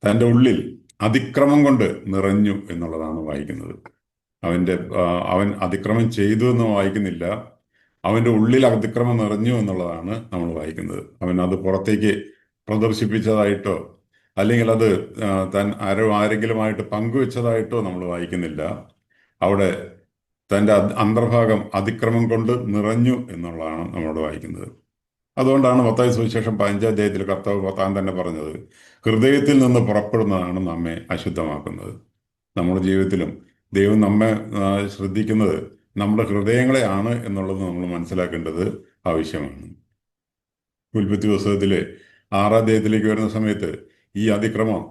തൻ്റെ ഉള്ളിൽ അതിക്രമം കൊണ്ട് നിറഞ്ഞു എന്നുള്ളതാണ് വായിക്കുന്നത്. അവൻ്റെ അവൻ അതിക്രമം ചെയ്തു എന്ന് വായിക്കുന്നില്ല, അവൻ്റെ ഉള്ളിൽ അതിക്രമം നിറഞ്ഞു എന്നുള്ളതാണ് നമ്മൾ വായിക്കുന്നത്. അവൻ അത് പുറത്തേക്ക് പ്രദർശിപ്പിച്ചതായിട്ടോ അല്ലെങ്കിൽ അത് താൻ ആരെങ്കിലുമായിട്ട് പങ്കുവെച്ചതായിട്ടോ നമ്മൾ വായിക്കുന്നില്ല. അവിടെ തൻ്റെ അന്തർഭാഗം അതിക്രമം കൊണ്ട് നിറഞ്ഞു എന്നുള്ളതാണ് നമ്മളോട് വായിക്കുന്നത്. അതുകൊണ്ടാണ് മത്തായി സുവിശേഷം 15 അധ്യായത്തിൽ കർത്താവ് താൻ തന്നെ പറഞ്ഞത്, ഹൃദയത്തിൽ നിന്ന് പുറപ്പെടുന്നതാണ് നമ്മെ അശുദ്ധമാക്കുന്നത്. നമ്മുടെ ജീവിതത്തിലും ദൈവം നമ്മെ ശ്രദ്ധിക്കുന്നത് നമ്മുടെ ഹൃദയങ്ങളെയാണ് എന്നുള്ളത് നമ്മൾ മനസ്സിലാക്കേണ്ടത് ആവശ്യമാണ്. ഉൽപ്പത്തി പുസ്തകത്തിലെ 6 അധ്യായത്തിലേക്ക് വരുന്ന സമയത്ത് ഈ അതിക്രമം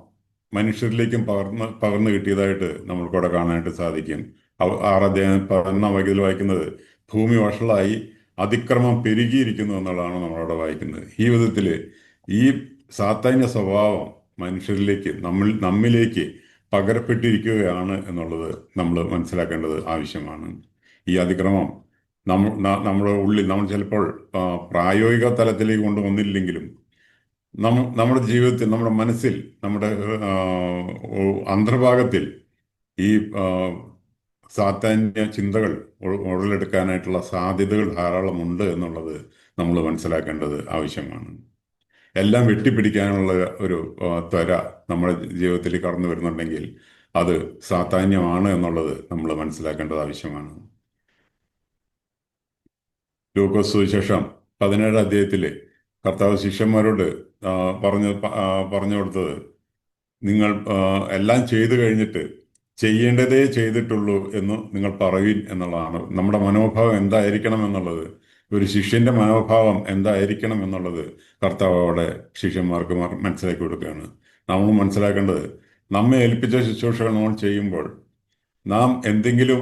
മനുഷ്യരിലേക്കും പകർന്നു കിട്ടിയതായിട്ട് നമ്മൾക്കവിടെ കാണാനായിട്ട് സാധിക്കും. 6 അധ്യായം 11 വാക്യത്തിൽ വായിക്കുന്നത്, ഭൂമി വഷളായി അതിക്രമം പെരുകിയിരിക്കുന്നു എന്നുള്ളതാണ് നമ്മളവിടെ വായിക്കുന്നത്. ഈ വിധത്തിൽ ഈ സാത്താന്യ സ്വഭാവം മനുഷ്യരിലേക്ക് നമ്മിലേക്ക് പകരപ്പെട്ടിരിക്കുകയാണ് എന്നുള്ളത് നമ്മൾ മനസ്സിലാക്കേണ്ടത് ആവശ്യമാണ്. ഈ അതിക്രമം നമ്മുടെ ഉള്ളിൽ നമ്മൾ ചിലപ്പോൾ പ്രായോഗിക തലത്തിലേക്ക് കൊണ്ടുവന്നില്ലെങ്കിലും നമ്മുടെ ജീവിതത്തിൽ, നമ്മുടെ മനസ്സിൽ, നമ്മുടെ അന്തർഭാഗത്തിൽ ഈ സാത്താന്യ ചിന്തകൾ ഉടലെടുക്കാനായിട്ടുള്ള സാധ്യതകൾ ധാരാളമുണ്ട് എന്നുള്ളത് നമ്മൾ മനസ്സിലാക്കേണ്ടത് ആവശ്യമാണ്. എല്ലാം വെട്ടിപ്പിടിക്കാനുള്ള ഒരു ത്വര നമ്മുടെ ജീവിതത്തിൽ കടന്നു വരുന്നുണ്ടെങ്കിൽ അത് സാത്താന്യമാണ് എന്നുള്ളത് നമ്മൾ മനസ്സിലാക്കേണ്ടത് ആവശ്യമാണ്. ലൂക്കോസ് സുവിശേഷം 17 അധ്യായത്തിൽ കർത്താവ് ശിഷ്യന്മാരോട് പറഞ്ഞു കൊടുത്തത്, നിങ്ങൾ എല്ലാം ചെയ്തു കഴിഞ്ഞിട്ട് ചെയ്യേണ്ടതേ ചെയ്തിട്ടുള്ളൂ എന്ന് നിങ്ങൾ പറവീൻ എന്നുള്ളതാണ്. നമ്മുടെ മനോഭാവം എന്തായിരിക്കണം എന്നുള്ളത്, ഒരു ശിഷ്യന്റെ മനോഭാവം എന്തായിരിക്കണം എന്നുള്ളത് കർത്താവ് അവിടെ ശിഷ്യന്മാർക്ക് മനസ്സിലാക്കി കൊടുക്കുകയാണ്. നമ്മൾ മനസ്സിലാക്കേണ്ടത്, നമ്മെ ഏൽപ്പിച്ച ശുശ്രൂഷകൾ നമ്മൾ ചെയ്യുമ്പോൾ നാം എന്തെങ്കിലും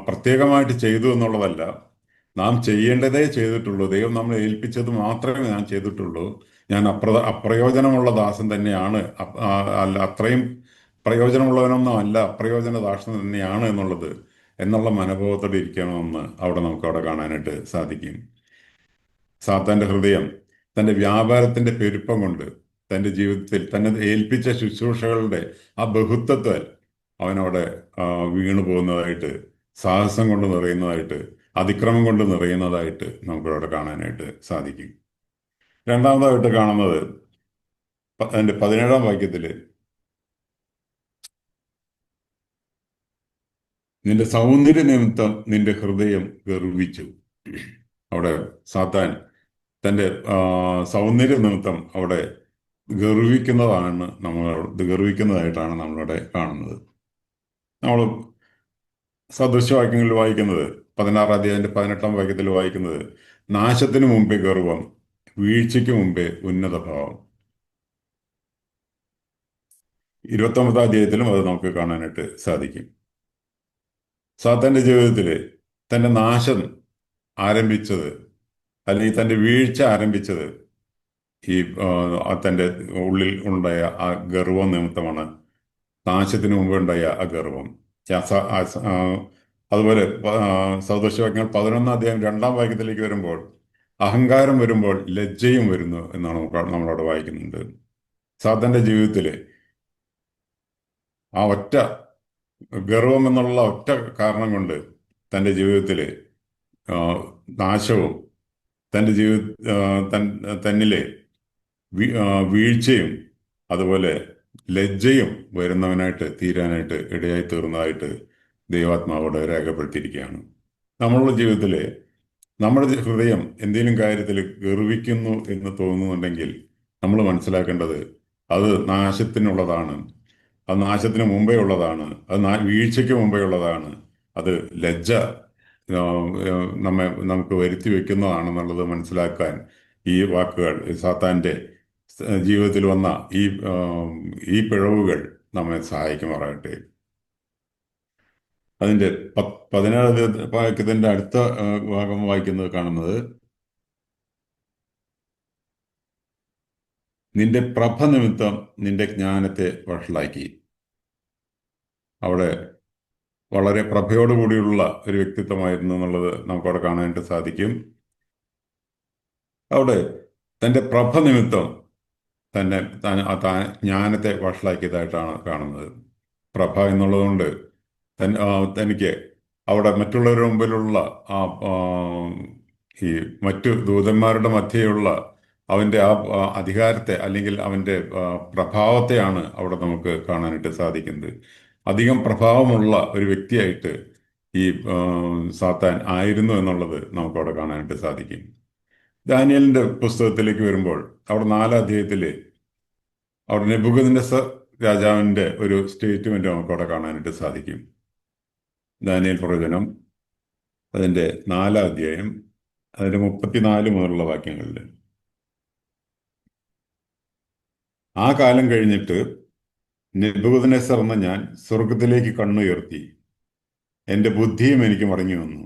പ്രത്യേകമായിട്ട് ചെയ്തു എന്നുള്ളതല്ല, നാം ചെയ്യേണ്ടതേ ചെയ്തിട്ടുള്ളൂ. ദൈവം നമ്മളെ ഏൽപ്പിച്ചത് മാത്രമേ ഞാൻ ചെയ്തിട്ടുള്ളൂ. ഞാൻ അപ്രയോജനമുള്ള ദാസൻ തന്നെയാണ്, അല്ല അത്രയും പ്രയോജനമുള്ളവനൊന്നും അല്ല, അപ്രയോജന ദാസൻ തന്നെയാണ് എന്നുള്ള മനോഭാവത്തോടെ ഇരിക്കണമെന്ന് നമുക്ക് അവിടെ കാണാനായിട്ട് സാധിക്കും. സാത്താന്റെ ഹൃദയം തൻ്റെ വ്യാപാരത്തിന്റെ പെരുപ്പം കൊണ്ട് തൻ്റെ ജീവിതത്തിൽ തന്നെ ഏൽപ്പിച്ച ശുശ്രൂഷകളുടെ ആ ബഹുത്വത്താൽ അവനവിടെ വീണു പോകുന്നതായിട്ട്, സാഹസം കൊണ്ട് നിറയുന്നതായിട്ട്, അതിക്രമം കൊണ്ട് നിറയുന്നതായിട്ട് നമുക്കവിടെ കാണാനായിട്ട് സാധിക്കും. രണ്ടാമതായിട്ട് കാണുന്നത് അതിന്റെ 17 വാക്യത്തില്, നിന്റെ സൗന്ദര്യ നിമിത്തം നിന്റെ ഹൃദയം ഗർവിച്ചു. അവിടെ സാത്താൻ തൻ്റെ സൗന്ദര്യ നിമിത്തം അവിടെ ഗർവിക്കുന്നതായിട്ടാണ് നമ്മളവിടെ കാണുന്നത്. നമ്മൾ സദൃശവാക്യങ്ങളിൽ വായിക്കുന്നത് 16 അധ്യായത്തിന്റെ 18 വാക്യത്തിൽ വായിക്കുന്നത്, നാശത്തിനു മുമ്പേ ഗർവം, വീഴ്ചയ്ക്ക് മുമ്പേ ഉന്നത ഭാവം. 29 അധ്യായത്തിലും അത് നമുക്ക് കാണാനായിട്ട് സാധിക്കും. സാത്താന്റെ ജീവിതത്തിൽ തന്റെ നാശം ആരംഭിച്ചത്, അല്ലെങ്കിൽ തന്റെ വീഴ്ച ആരംഭിച്ചത് ഈ തന്റെ ഉള്ളിൽ ഉണ്ടായ ആ ഗർവം നിമിത്തമാണ്. നാശത്തിന് മുമ്പ് ഉണ്ടായ ആ ഗർവം. അതുപോലെ സദൃശവാക്യങ്ങൾ 11 അധ്യായം 2 വാക്യത്തിലേക്ക് വരുമ്പോൾ, അഹങ്കാരം വരുമ്പോൾ ലജ്ജയും വരുന്നു എന്നാണ് നമ്മളവിടെ വായിക്കുന്നുണ്ട്. സാത്താന്റെ ജീവിതത്തില് ആ ഒറ്റ ഗർവം എന്നുള്ള ഒറ്റ കാരണം കൊണ്ട് തൻ്റെ ജീവിതത്തില് നാശവും തൻ്റെ തന്നിലെ വീഴ്ചയും അതുപോലെ ലജ്ജയും വരുന്നവനായിട്ട് തീരാനായിട്ട് ഇടയായി തീർന്നതായിട്ട് ദൈവാത്മാവോട് രേഖപ്പെടുത്തിയിരിക്കുകയാണ്. നമ്മളുടെ ജീവിതത്തിലെ നമ്മുടെ ഹൃദയം എന്തെങ്കിലും കാര്യത്തിൽ ഗർവിക്കുന്നു എന്ന് തോന്നുന്നുണ്ടെങ്കിൽ നമ്മൾ മനസ്സിലാക്കേണ്ടത് അത് നാശത്തിനുള്ളതാണ്, അത് നാശത്തിന് മുമ്പേ ഉള്ളതാണ്, അത് വീഴ്ചയ്ക്ക് മുമ്പേ ഉള്ളതാണ്, അത് ലജ്ജ നമുക്ക് വരുത്തി വെക്കുന്നതാണെന്നുള്ളത് മനസ്സിലാക്കാൻ ഈ വാക്കുകൾ, സാത്താന്റെ ജീവിതത്തിൽ വന്ന ഈ പിഴവുകൾ നമ്മെ സഹായിക്കുമാറാകട്ടെ. അതിന്റെ 17 വാക്യത്തിന്റെ അടുത്ത ഭാഗം കാണുന്നത്, നിന്റെ പ്രഭ നിമിത്തം നിന്റെ ജ്ഞാനത്തെ വഷളാക്കി. അവിടെ വളരെ പ്രഭയോടുകൂടിയുള്ള ഒരു വ്യക്തിത്വമായിരുന്നു എന്നുള്ളത് നമുക്കവിടെ കാണാനായിട്ട് സാധിക്കും. അവിടെ തൻ്റെ പ്രഭ നിമിത്തം തന്നെ ജ്ഞാനത്തെ വഷളാക്കിയതായിട്ടാണ് കാണുന്നത്. പ്രഭ എന്നുള്ളതുകൊണ്ട് തനിക്ക് അവിടെ മറ്റുള്ളവരുടെ മുമ്പിലുള്ള ആ ആ, ഈ മറ്റു ദൂതന്മാരുടെ മധ്യയുള്ള അവൻ്റെ അധികാരത്തെ അല്ലെങ്കിൽ അവൻ്റെ പ്രഭാവത്തെയാണ് അവിടെ നമുക്ക് കാണാനായിട്ട് സാധിക്കുന്നത്. അധികം പ്രഭാവമുള്ള ഒരു വ്യക്തിയായിട്ട് ഈ സാത്താൻ ആയിരുന്നു എന്നുള്ളത് നമുക്കവിടെ കാണാനായിട്ട് സാധിക്കും. ദാനിയലിന്റെ പുസ്തകത്തിലേക്ക് വരുമ്പോൾ അവിടെ 4ാം അധ്യായത്തില് അവിടെ നെബൂഖദ്നേസർ രാജാവിന്റെ ഒരു സ്റ്റേറ്റ്മെന്റ് നമുക്ക് അവിടെ കാണാനായിട്ട് സാധിക്കും. ദാനിയേൽ പ്രവചനം അതിന്റെ 4ാം അധ്യായം അതിന്റെ 34 മുതലുള്ള വാക്യങ്ങളിൽ, ആ കാലം കഴിഞ്ഞിട്ട് നെബൂഖദ്നേസർ എന്ന ഞാൻ സ്വർഗത്തിലേക്ക് കണ്ണുയർത്തി, എൻ്റെ ബുദ്ധിയും എനിക്ക് മടങ്ങി വന്നു.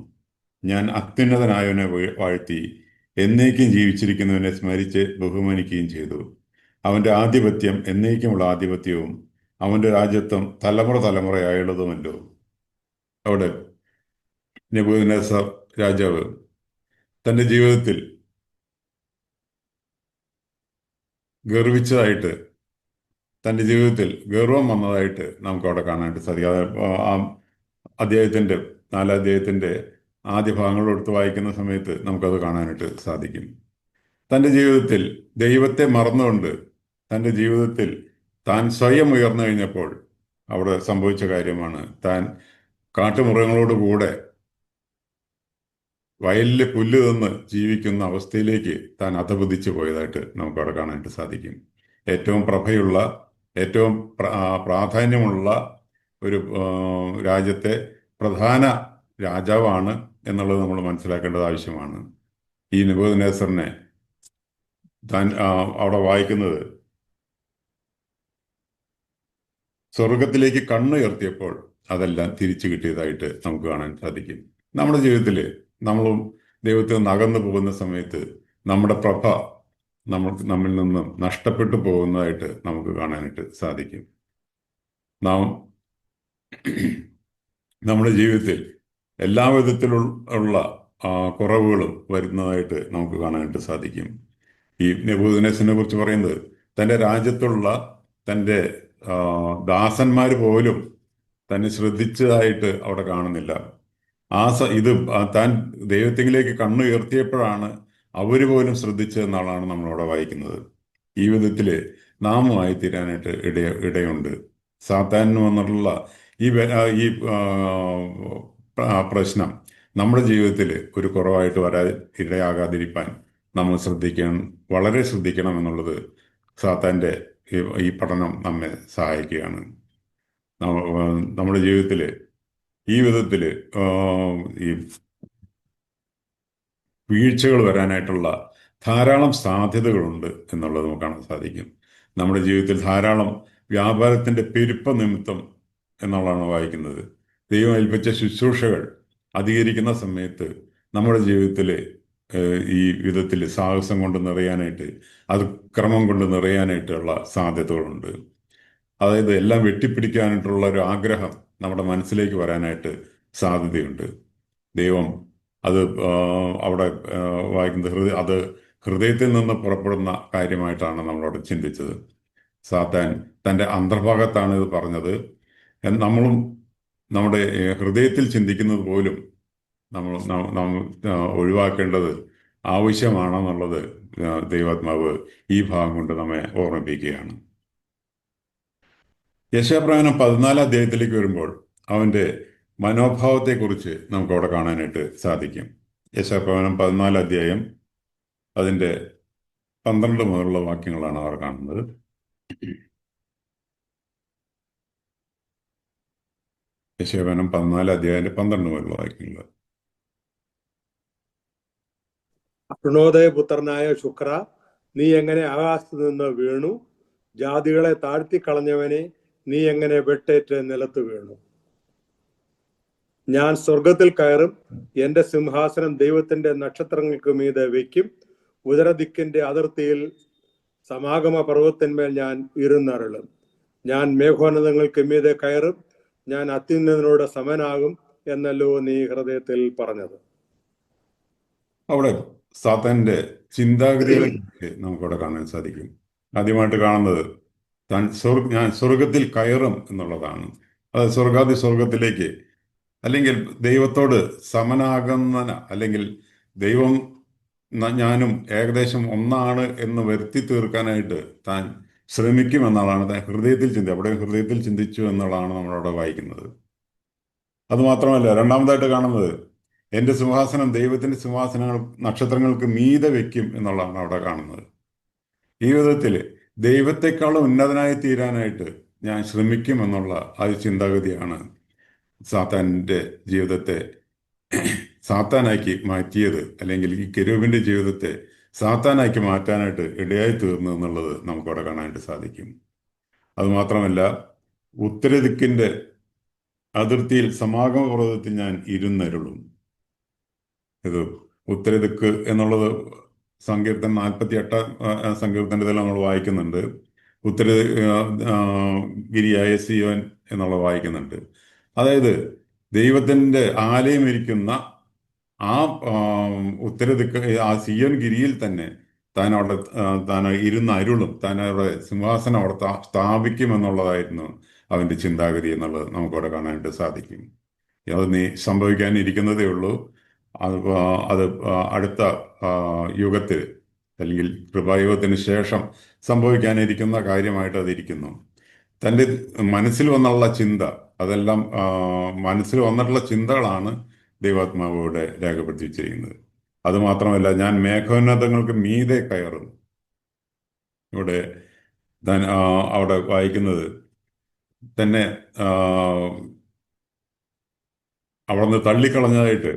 ഞാൻ അത്യുന്നതനായവനെ വാഴ്ത്തി എന്നേക്കും ജീവിച്ചിരിക്കുന്നവനെ സ്മരിച്ച് ബഹുമാനിക്കുകയും ചെയ്തു. അവൻ്റെ ആധിപത്യം എന്നേക്കുമുള്ള ആധിപത്യവും അവൻ്റെ രാജ്യത്വം തലമുറ തലമുറയായുള്ളതുമല്ലോ. അവിടെ നെബൂഖദ്നേസർ രാജാവ് തൻ്റെ ജീവിതത്തിൽ ഗർവിച്ചതായിട്ട്, തൻ്റെ ജീവിതത്തിൽ ഗർവം വന്നതായിട്ട് നമുക്ക് അവിടെ കാണാനായിട്ട് സാധിക്കും. ആ അധ്യായത്തിൻ്റെ 4ാം അധ്യായത്തിൻ്റെ ആദ്യ ഭാഗങ്ങൾ എടുത്ത് വായിക്കുന്ന സമയത്ത് നമുക്കത് കാണാനായിട്ട് സാധിക്കും. തൻ്റെ ജീവിതത്തിൽ ദൈവത്തെ മറന്നുകൊണ്ട് തൻ്റെ ജീവിതത്തിൽ താൻ സ്വയം ഉയർന്നു കഴിഞ്ഞപ്പോൾ അവിടെ സംഭവിച്ച കാര്യമാണ്, താൻ കാട്ടുമൃഗങ്ങളോടുകൂടെ വയലിലെ പുല്ല് തിന്ന് ജീവിക്കുന്ന അവസ്ഥയിലേക്ക് താൻ അധപതിച്ചു പോയതായിട്ട് നമുക്ക് അവിടെ കാണാനായിട്ട് സാധിക്കും. ഏറ്റവും പ്രഭയുള്ള, ഏറ്റവും പ്രാധാന്യമുള്ള ഒരു രാജ്യത്തെ പ്രധാന രാജാവാണ് എന്നുള്ളത് നമ്മൾ മനസ്സിലാക്കേണ്ടത് ആവശ്യമാണ്. ഈ നെബൂഖദ്നേസറിനെ താൻ അവിടെ വായിക്കുന്നത് സ്വർഗത്തിലേക്ക് കണ്ണുയർത്തിയപ്പോൾ അതെല്ലാം തിരിച്ചു കിട്ടിയതായിട്ട് നമുക്ക് കാണാൻ സാധിക്കും. നമ്മുടെ ജീവിതത്തിൽ നമ്മളും ദൈവത്തിൽ നിന്ന് അകന്നു പോകുന്ന സമയത്ത് നമ്മുടെ പ്രഭ നമ്മിൽ നിന്നും നഷ്ടപ്പെട്ടു പോകുന്നതായിട്ട് നമുക്ക് കാണാനായിട്ട് സാധിക്കും. നമ്മുടെ ജീവിതത്തിൽ എല്ലാ വിധത്തിലുള്ള കുറവുകളും വരുന്നതായിട്ട് നമുക്ക് കാണാനായിട്ട് സാധിക്കും. ഈ നെബൂഖദ്നേസറിനെ കുറിച്ച് പറയുന്നത് തൻ്റെ രാജ്യത്തുള്ള തൻ്റെ ദാസന്മാർ പോലും തന്നെ ശ്രദ്ധിച്ചതായിട്ട് അവിടെ കാണുന്നില്ല. ഇത് താൻ ദൈവത്തിലേക്ക് കണ്ണുയർത്തിയപ്പോഴാണ് അവർ പോലും ശ്രദ്ധിച്ചതെന്നാണ് നമ്മളവിടെ വായിക്കുന്നത്. ഈ വിധത്തിൽ നാമുമായി തീരാനായിട്ട് ഇടയുണ്ട്. സാത്താനിന് വന്നിട്ടുള്ള ഈ പ്രശ്നം നമ്മുടെ ജീവിതത്തിൽ ഒരു കുറവായിട്ട് ഇടയാകാതിരിക്കാൻ നമ്മൾ വളരെ ശ്രദ്ധിക്കണം എന്നുള്ളത് സാത്താൻ്റെ ഈ പഠനം നമ്മെ സഹായിക്കുകയാണ്. നമ്മുടെ ജീവിതത്തിൽ ഈ വിധത്തിൽ ഈ വീഴ്ചകൾ വരാനായിട്ടുള്ള ധാരാളം സാധ്യതകളുണ്ട് എന്നുള്ളത് നമുക്ക് കാണാൻ സാധിക്കും. നമ്മുടെ ജീവിതത്തിൽ ധാരാളം വ്യാപാരത്തിൻ്റെ പെരുപ്പ നിമിത്തം എന്നുള്ളതാണ് വായിക്കുന്നത്. ദൈവം ഏൽപ്പിച്ച ശുശ്രൂഷകൾ അധികരിക്കുന്ന സമയത്ത് നമ്മുടെ ജീവിതത്തിൽ ഈ വിധത്തിൽ സാഹസം കൊണ്ട് നിറയാനായിട്ട്, അത് ക്രമം കൊണ്ട് നിറയാനായിട്ടുള്ള സാധ്യതകളുണ്ട്. അതായത് എല്ലാം വെട്ടിപ്പിടിക്കാനായിട്ടുള്ള ഒരു ആഗ്രഹം നമ്മുടെ മനസ്സിലേക്ക് വരാനായിട്ട് സാധ്യതയുണ്ട്. ദൈവം അത് അവിടെ വായിക്കുന്നത് അത് ഹൃദയത്തിൽ നിന്ന് പുറപ്പെടുന്ന കാര്യമായിട്ടാണ് നമ്മളവിടെ ചിന്തിച്ചത്. സാത്താൻ തൻ്റെ അന്തർഭാഗത്താണ് ഇത് പറഞ്ഞത്. നമ്മളും നമ്മുടെ ഹൃദയത്തിൽ ചിന്തിക്കുന്നത് പോലും നമ്മൾ ഒഴിവാക്കേണ്ടത് ആവശ്യമാണെന്നുള്ളത് ദൈവാത്മാവ് ഈ ഭാഗം കൊണ്ട് നമ്മെ ഓർമ്മിപ്പിക്കുകയാണ്. യെശയ്യാപ്രവചനം 14ാം അധ്യായത്തിലേക്ക് വരുമ്പോൾ അവൻ്റെ മനോഭാവത്തെക്കുറിച്ച് നമുക്കവിടെ കാണാനായിട്ട് സാധിക്കും. യെശയ്യാപ്രവചനം 14ാം അധ്യായം അതിൻ്റെ 12 മുതലുള്ള വാക്യങ്ങളാണ് അവർ കാണുന്നത്. യെശയ്യാപ്രവചനം 14ാം അധ്യായം 12 മുതലുള്ള വാക്യങ്ങൾ. അരുണോദയ പുത്രനായ ശുക്ര, നീ എങ്ങനെ ആകാശത്ത് നിന്ന് വീണു? ജാതികളെ താഴ്ത്തിക്കളഞ്ഞവനെ, നീ എങ്ങനെ വെട്ടേറ്റ് നിലത്ത് വീണു? ഞാൻ സ്വർഗത്തിൽ കയറും, എന്റെ സിംഹാസനം ദൈവത്തിന്റെ നക്ഷത്രങ്ങൾക്ക് മീതെ വയ്ക്കും. ഉദരദിക്കിന്റെ അതിർത്തിയിൽ സമാഗമ പർവ്വതത്തിന്മേൽ ഞാൻ ഇരുന്നരുളും. ഞാൻ മേഘോന്നതങ്ങൾക്ക് മീതെ കയറും, ഞാൻ അത്യുന്നതനോട് സമനാകും എന്നല്ലോ നീ ഹൃദയത്തിൽ പറഞ്ഞത്. അവിടെ സാത്താന്റെ ചിന്താഗതികളെ കുറിച്ച് നമുക്കവിടെ കാണാൻ സാധിക്കും. ആദ്യമായിട്ട് കാണുന്നത് ഞാൻ സ്വർഗത്തിൽ കയറും എന്നുള്ളതാണ്. അത് സ്വർഗത്തിലേക്ക്, അല്ലെങ്കിൽ ദൈവത്തോട് സമനാകുന്ന, അല്ലെങ്കിൽ ദൈവം ഞാനും ഏകദേശം ഒന്നാണ് എന്ന് വരുത്തി തീർക്കാനായിട്ട് താൻ ശ്രമിക്കുമെന്നുള്ളതാണ് താൻ അവിടെ ഹൃദയത്തിൽ ചിന്തിച്ചു എന്നുള്ളതാണ് നമ്മളവിടെ വായിക്കുന്നത്. അതുമാത്രമല്ല, രണ്ടാമതായിട്ട് കാണുന്നത് എന്റെ സിംഹാസനം ദൈവത്തിന്റെ സിംഹാസനങ്ങൾ നക്ഷത്രങ്ങൾക്ക് മീതെ വെക്കും എന്നുള്ളതാണ് അവിടെ കാണുന്നത്. ഈ വിധത്തിൽ ദൈവത്തെക്കാളും ഉന്നതനായി തീരാനായിട്ട് ഞാൻ ശ്രമിക്കും എന്നുള്ള ആ ചിന്താഗതിയാണ് സാത്താന്റെ ജീവിതത്തെ സാത്താനാക്കി മാറ്റിയത്, അല്ലെങ്കിൽ ഈ കെരൂബിന്റെ ജീവിതത്തെ സാത്താനാക്കി മാറ്റാനായിട്ട് ഇടയായി തീർന്നു എന്നുള്ളത് നമുക്കവിടെ കാണാനായിട്ട് സാധിക്കും. അതുമാത്രമല്ല, ഉത്തരദിക്കിന്റെ അതിർത്തിയിൽ സമാഗമ പർവ്വതത്തിൽ ഞാൻ ഇരുന്നരുളും. ഇത് ഉത്തരദിക്ക് എന്നുള്ളത് സങ്കീർത്തനം 48 സങ്കീർത്തനത്തിൽ നമ്മൾ വായിക്കുന്നുണ്ട്. ഉത്തര ഗിരിയായ സിയോൻ എന്നുള്ള വായിക്കുന്നുണ്ട്. അതായത് ദൈവത്തിന്റെ ആലയം ഇരിക്കുന്ന ആ ഉത്തരദിക്ക്, ആ സിയോൻ ഗിരിയിൽ തന്നെ താൻ ഇരുന്ന് അരുളും, താൻ അവിടെ സിംഹാസനം അവിടെ സ്ഥാപിക്കുമെന്നുള്ളതായിരുന്നു അവന്റെ ചിന്താഗതി എന്നുള്ളത് നമുക്കവിടെ കാണാനായിട്ട് സാധിക്കും. അത് സംഭവിക്കാനിരിക്കുന്നതേ ഉള്ളൂ. അത് അടുത്ത യുഗത്തിൽ, അല്ലെങ്കിൽ കൃപായുഗത്തിന് ശേഷം സംഭവിക്കാനിരിക്കുന്ന കാര്യമായിട്ട് അതിരിക്കുന്നു. തൻ്റെ മനസ്സിൽ വന്നുള്ള ചിന്ത, അതെല്ലാം മനസ്സിൽ വന്നിട്ടുള്ള ചിന്തകളാണ് ദൈവാത്മാവോടെ രേഖപ്പെടുത്തി വെച്ചിരിക്കുന്നത്. അതുമാത്രമല്ല, ഞാൻ മേഘോന്നതങ്ങൾക്ക് മീതെ കയറും. ഇവിടെ അവിടെ വായിക്കുന്നത് തന്നെ അവിടെ നിന്ന് തള്ളിക്കളഞ്ഞതായിട്ട്,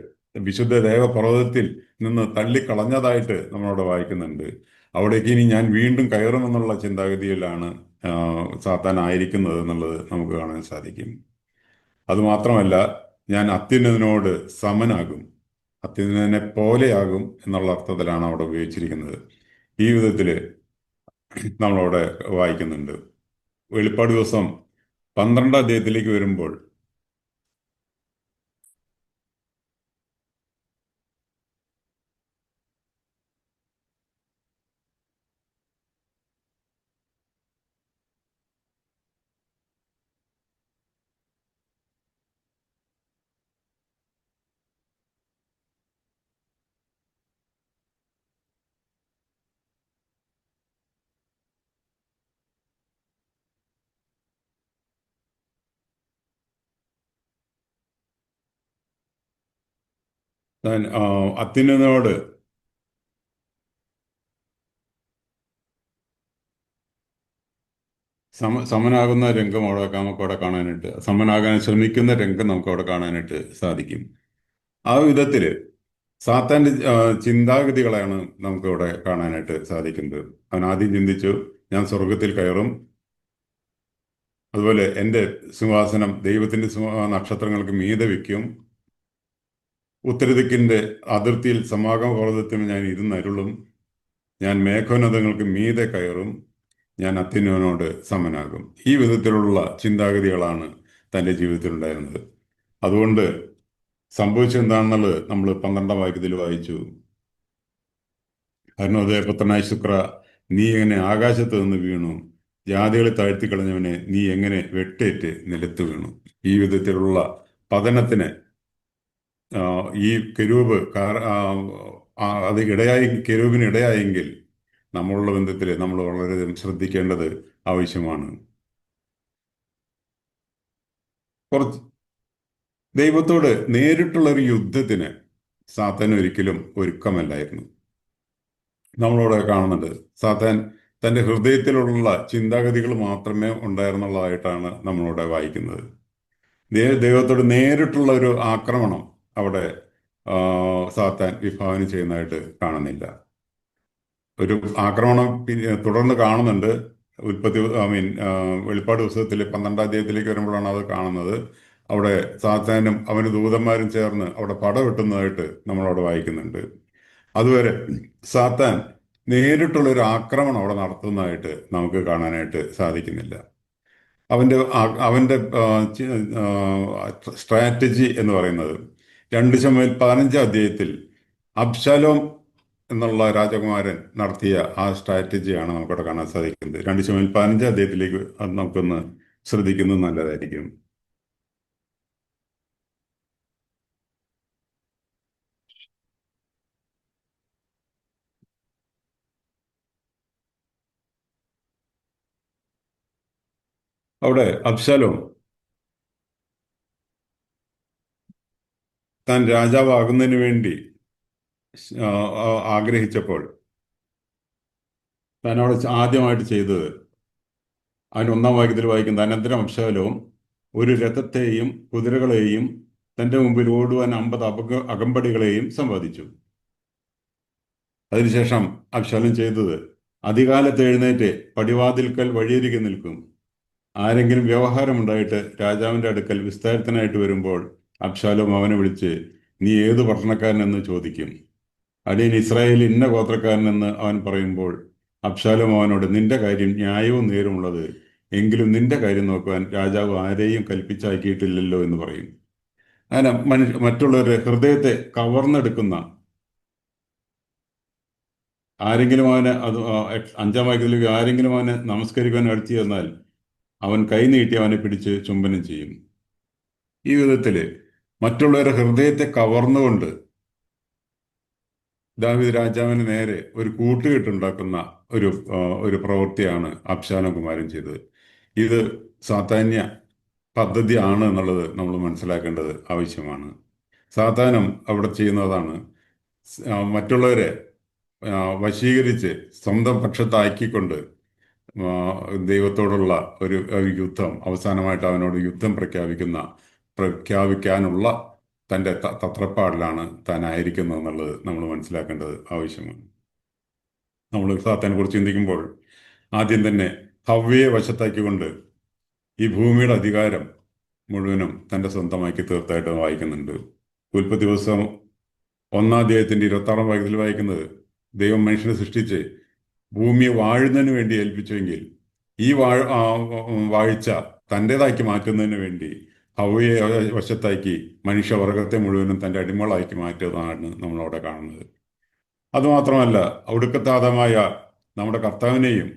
വിശുദ്ധ ദേവപർവ്വതത്തിൽ നിന്ന് തള്ളിക്കളഞ്ഞതായിട്ട് നമ്മളവിടെ വായിക്കുന്നുണ്ട്. അവിടേക്ക് ഇനി ഞാൻ വീണ്ടും കയറുമെന്നുള്ള ചിന്താഗതിയിലാണ് സാത്താൻ ആയിരിക്കുന്നത് എന്നുള്ളത് നമുക്ക് കാണാൻ സാധിക്കും. അതുമാത്രമല്ല, ഞാൻ അത്യുന്നതനോട് സമനാകും, അത്യുന്നതനെ പോലെയാകും എന്നുള്ള അർത്ഥത്തിലാണ് അവിടെ ഉപയോഗിച്ചിരിക്കുന്നത്. ഈ വിധത്തിൽ നമ്മളവിടെ വായിക്കുന്നുണ്ട്. വെളിപ്പാട് ദിവസം 12 അധ്യായത്തിലേക്ക് വരുമ്പോൾ താൻ അത്യുന്നതനോട് സമനാകുന്ന രംഗം നമുക്കവിടെ കാണാനായിട്ട്, സമനാകാൻ ശ്രമിക്കുന്ന രംഗം നമുക്കവിടെ കാണാനായിട്ട് സാധിക്കും. ആ വിധത്തില് സാത്താന്റെ ചിന്താഗതികളാണ് നമുക്കിവിടെ കാണാനായിട്ട് സാധിക്കുന്നത്. അവൻ ആദ്യം ചിന്തിച്ചു, ഞാൻ സ്വർഗത്തിൽ കയറും, അതുപോലെ എൻ്റെ സിംഹാസനം ദൈവത്തിന്റെ നക്ഷത്രങ്ങൾക്ക് മീതെ വയ്ക്കും, ഉത്തരദിക്കിന്റെ അതിർത്തിയിൽ സമാഗമ പർവ്വതത്തിൽ ഞാൻ ഇരുന്നരുളും, ഞാൻ മേഘോന്നതങ്ങൾക്ക് മീതെ കയറും, ഞാൻ അത്യുന്നതനോട് സമനാകും. ഈ വിധത്തിലുള്ള ചിന്താഗതികളാണ് തൻ്റെ ജീവിതത്തിലുണ്ടായിരുന്നത്. അതുകൊണ്ട് സംഭവിച്ചെന്താണെന്നുള്ളത് നമ്മൾ 12 വാക്യത്തിൽ വായിച്ചു. അരുണോദയപുത്രനായ ശുക്ര, നീ എങ്ങനെ ആകാശത്ത് നിന്ന് വീണു, ജാതികളെ താഴ്ത്തിക്കളഞ്ഞവനെ നീ എങ്ങനെ വെട്ടേറ്റ് നിലത്ത് വീണു. ഈ വിധത്തിലുള്ള പതനത്തിന് ഈ കെരൂബ് അത് കെരൂബിന് ഇടയായെങ്കിൽ നമ്മളുള്ള ബന്ധത്തിൽ നമ്മൾ വളരെയധികം ശ്രദ്ധിക്കേണ്ടത് ആവശ്യമാണ്. കുറച്ച് ദൈവത്തോട് നേരിട്ടുള്ള ഒരു യുദ്ധത്തിന് സാത്താൻ ഒരിക്കലും ഒരുക്കമല്ലായിരുന്നു. നമ്മളവിടെ കാണുന്നുണ്ട്, സാത്താൻ തൻ്റെ ഹൃദയത്തിലുള്ള ചിന്താഗതികൾ മാത്രമേ ഉണ്ടായിരുന്നുള്ളതായിട്ടാണ് നമ്മളിവിടെ വായിക്കുന്നത്. ദൈവത്തോട് നേരിട്ടുള്ള ഒരു ആക്രമണം അവിടെ സാത്താൻ വിഭാവനം ചെയ്യുന്നതായിട്ട് കാണുന്നില്ല. ഒരു ആക്രമണം തുടർന്ന് കാണുന്നുണ്ട്. വെളിപ്പാട് പുസ്തകത്തിൽ 12 അധ്യായത്തിലേക്ക് വരുമ്പോഴാണ് അത് കാണുന്നത്. അവിടെ സാത്താനും അവന് ദൂതന്മാരും ചേർന്ന് അവിടെ പടവെട്ടുന്നതായിട്ട് നമ്മളവിടെ വായിക്കുന്നുണ്ട്. അതുവരെ സാത്താൻ നേരിട്ടുള്ള ഒരു ആക്രമണം അവിടെ നടത്തുന്നതായിട്ട് നമുക്ക് കാണാനായിട്ട് സാധിക്കുന്നില്ല. അവന്റെ സ്ട്രാറ്റജി എന്ന് പറയുന്നത് 2 ശമൂവേൽ 15 അബ്ശാലോം എന്നുള്ള രാജകുമാരൻ നടത്തിയ ആ സ്ട്രാറ്റജിയാണ് നമുക്കവിടെ കാണാൻ സാധിക്കുന്നത്. 2 ശമൂവേൽ 15 അത് നമുക്കൊന്ന് ശ്രദ്ധിക്കുന്നത് നല്ലതായിരിക്കും. അവിടെ അബ്ശാലോം താൻ രാജാവാകുന്നതിന് വേണ്ടി ആ, ആഗ്രഹിച്ചപ്പോൾ താൻ അവിടെ ആദ്യമായിട്ട് ചെയ്തത്, അതിന് 1-ാം വാക്യത്തിൽ വായിക്കുന്നത്, അനന്തരം അബ്ശാലോം ഒരു രഥത്തെയും കുതിരകളെയും തന്റെ മുമ്പിൽ ഓടുവാൻ 50 അകമ്പടികളെയും സമ്പാദിച്ചു. അതിനുശേഷം അബ്ശാലോം ചെയ്തത്, അതികാലത്ത് എഴുന്നേറ്റ് പടിവാതിൽക്കൽ വഴിയരികെ നിൽക്കും. ആരെങ്കിലും വ്യവഹാരമുണ്ടായിട്ട് രാജാവിന്റെ അടുക്കൽ വിസ്താരത്തിനായിട്ട് വരുമ്പോൾ അബ്ശാലോം അവനെ വിളിച്ച്, നീ ഏത് പട്ടണക്കാരനെന്ന് ചോദിക്കും. അടിയൻ ഇസ്രായേൽ ഇന്ന ഗോത്രക്കാരനെന്ന് അവൻ പറയുമ്പോൾ അബ്ശാലോം അവനോട്, നിന്റെ കാര്യം ന്യായവും നേരുമുള്ളത്, എങ്കിലും നിന്റെ കാര്യം നോക്കുവാൻ രാജാവ് ആരെയും കൽപ്പിച്ചാക്കിയിട്ടില്ലല്ലോ എന്ന് പറയും. അങ്ങനെ മറ്റുള്ളവരുടെ ഹൃദയത്തെ കവർന്നെടുക്കുന്ന, ആരെങ്കിലും അവനെ 5-ാം വാക്യത്തിൽ ആരെങ്കിലും അവനെ നമസ്കരിക്കാൻ അടുത്തു ചെന്നാൽ അവൻ കൈ നീട്ടി അവനെ പിടിച്ച് ചുംബനം ചെയ്യും. ഈ വിധത്തില് മറ്റുള്ളവരുടെ ഹൃദയത്തെ കവർന്നുകൊണ്ട് ദാവീദ് രാജാവിന് നേരെ ഒരു കൂട്ടുകെട്ടുണ്ടാക്കുന്ന ഒരു പ്രവൃത്തിയാണ് അബ്ശാലോം കുമാരൻ ചെയ്തത്. ഇത് സാത്താന്യ പദ്ധതിയാണ് എന്നുള്ളത് നമ്മൾ മനസ്സിലാക്കേണ്ടത് ആവശ്യമാണ്. സാത്താനം അവിടെ ചെയ്യുന്നതാണ് മറ്റുള്ളവരെ വശീകരിച്ച് സ്വന്തം പക്ഷത്താക്കിക്കൊണ്ട് ദൈവത്തോടുള്ള ഒരു യുദ്ധം, അവസാനമായിട്ട് അവനോട് യുദ്ധം പ്രഖ്യാപിക്കാനുള്ള തൻ്റെ തത്രപ്പാടിലാണ് താൻ ആയിരിക്കുന്നത് എന്നുള്ളത് നമ്മൾ മനസ്സിലാക്കേണ്ടത് ആവശ്യമാണ്. നമ്മൾ സാത്താനെ കുറിച്ച് ചിന്തിക്കുമ്പോൾ ആദ്യം തന്നെ ഹവ്വയെ വശത്താക്കിക്കൊണ്ട് ഈ ഭൂമിയുടെ അധികാരം മുഴുവനും തൻ്റെ സ്വന്തമാക്കി തീർത്തായിട്ട് വായിക്കുന്നുണ്ട്. ഉൽപ്പത്തി പുസ്തകം 1-ാം അധ്യായത്തിന്റെ 26-ാം വാക്യത്തിൽ വായിക്കുന്നത്, ദൈവം മനുഷ്യനെ സൃഷ്ടിച്ച് ഭൂമിയെ വാഴുന്നതിന് വേണ്ടി ഏൽപ്പിച്ചുവെങ്കിൽ ഈ വാഴ്ച തൻ്റെതാക്കി മാറ്റുന്നതിന് വേണ്ടി ഹവ്വയെ വശത്താക്കി മനുഷ്യവർഗത്തെ മുഴുവനും തൻ്റെ അടിമകളാക്കി മാറ്റുന്നതാണ് നമ്മളവിടെ കാണുന്നത്. അതുമാത്രമല്ല, ഒടുക്കത്താദമായ നമ്മുടെ കർത്താവിനെയും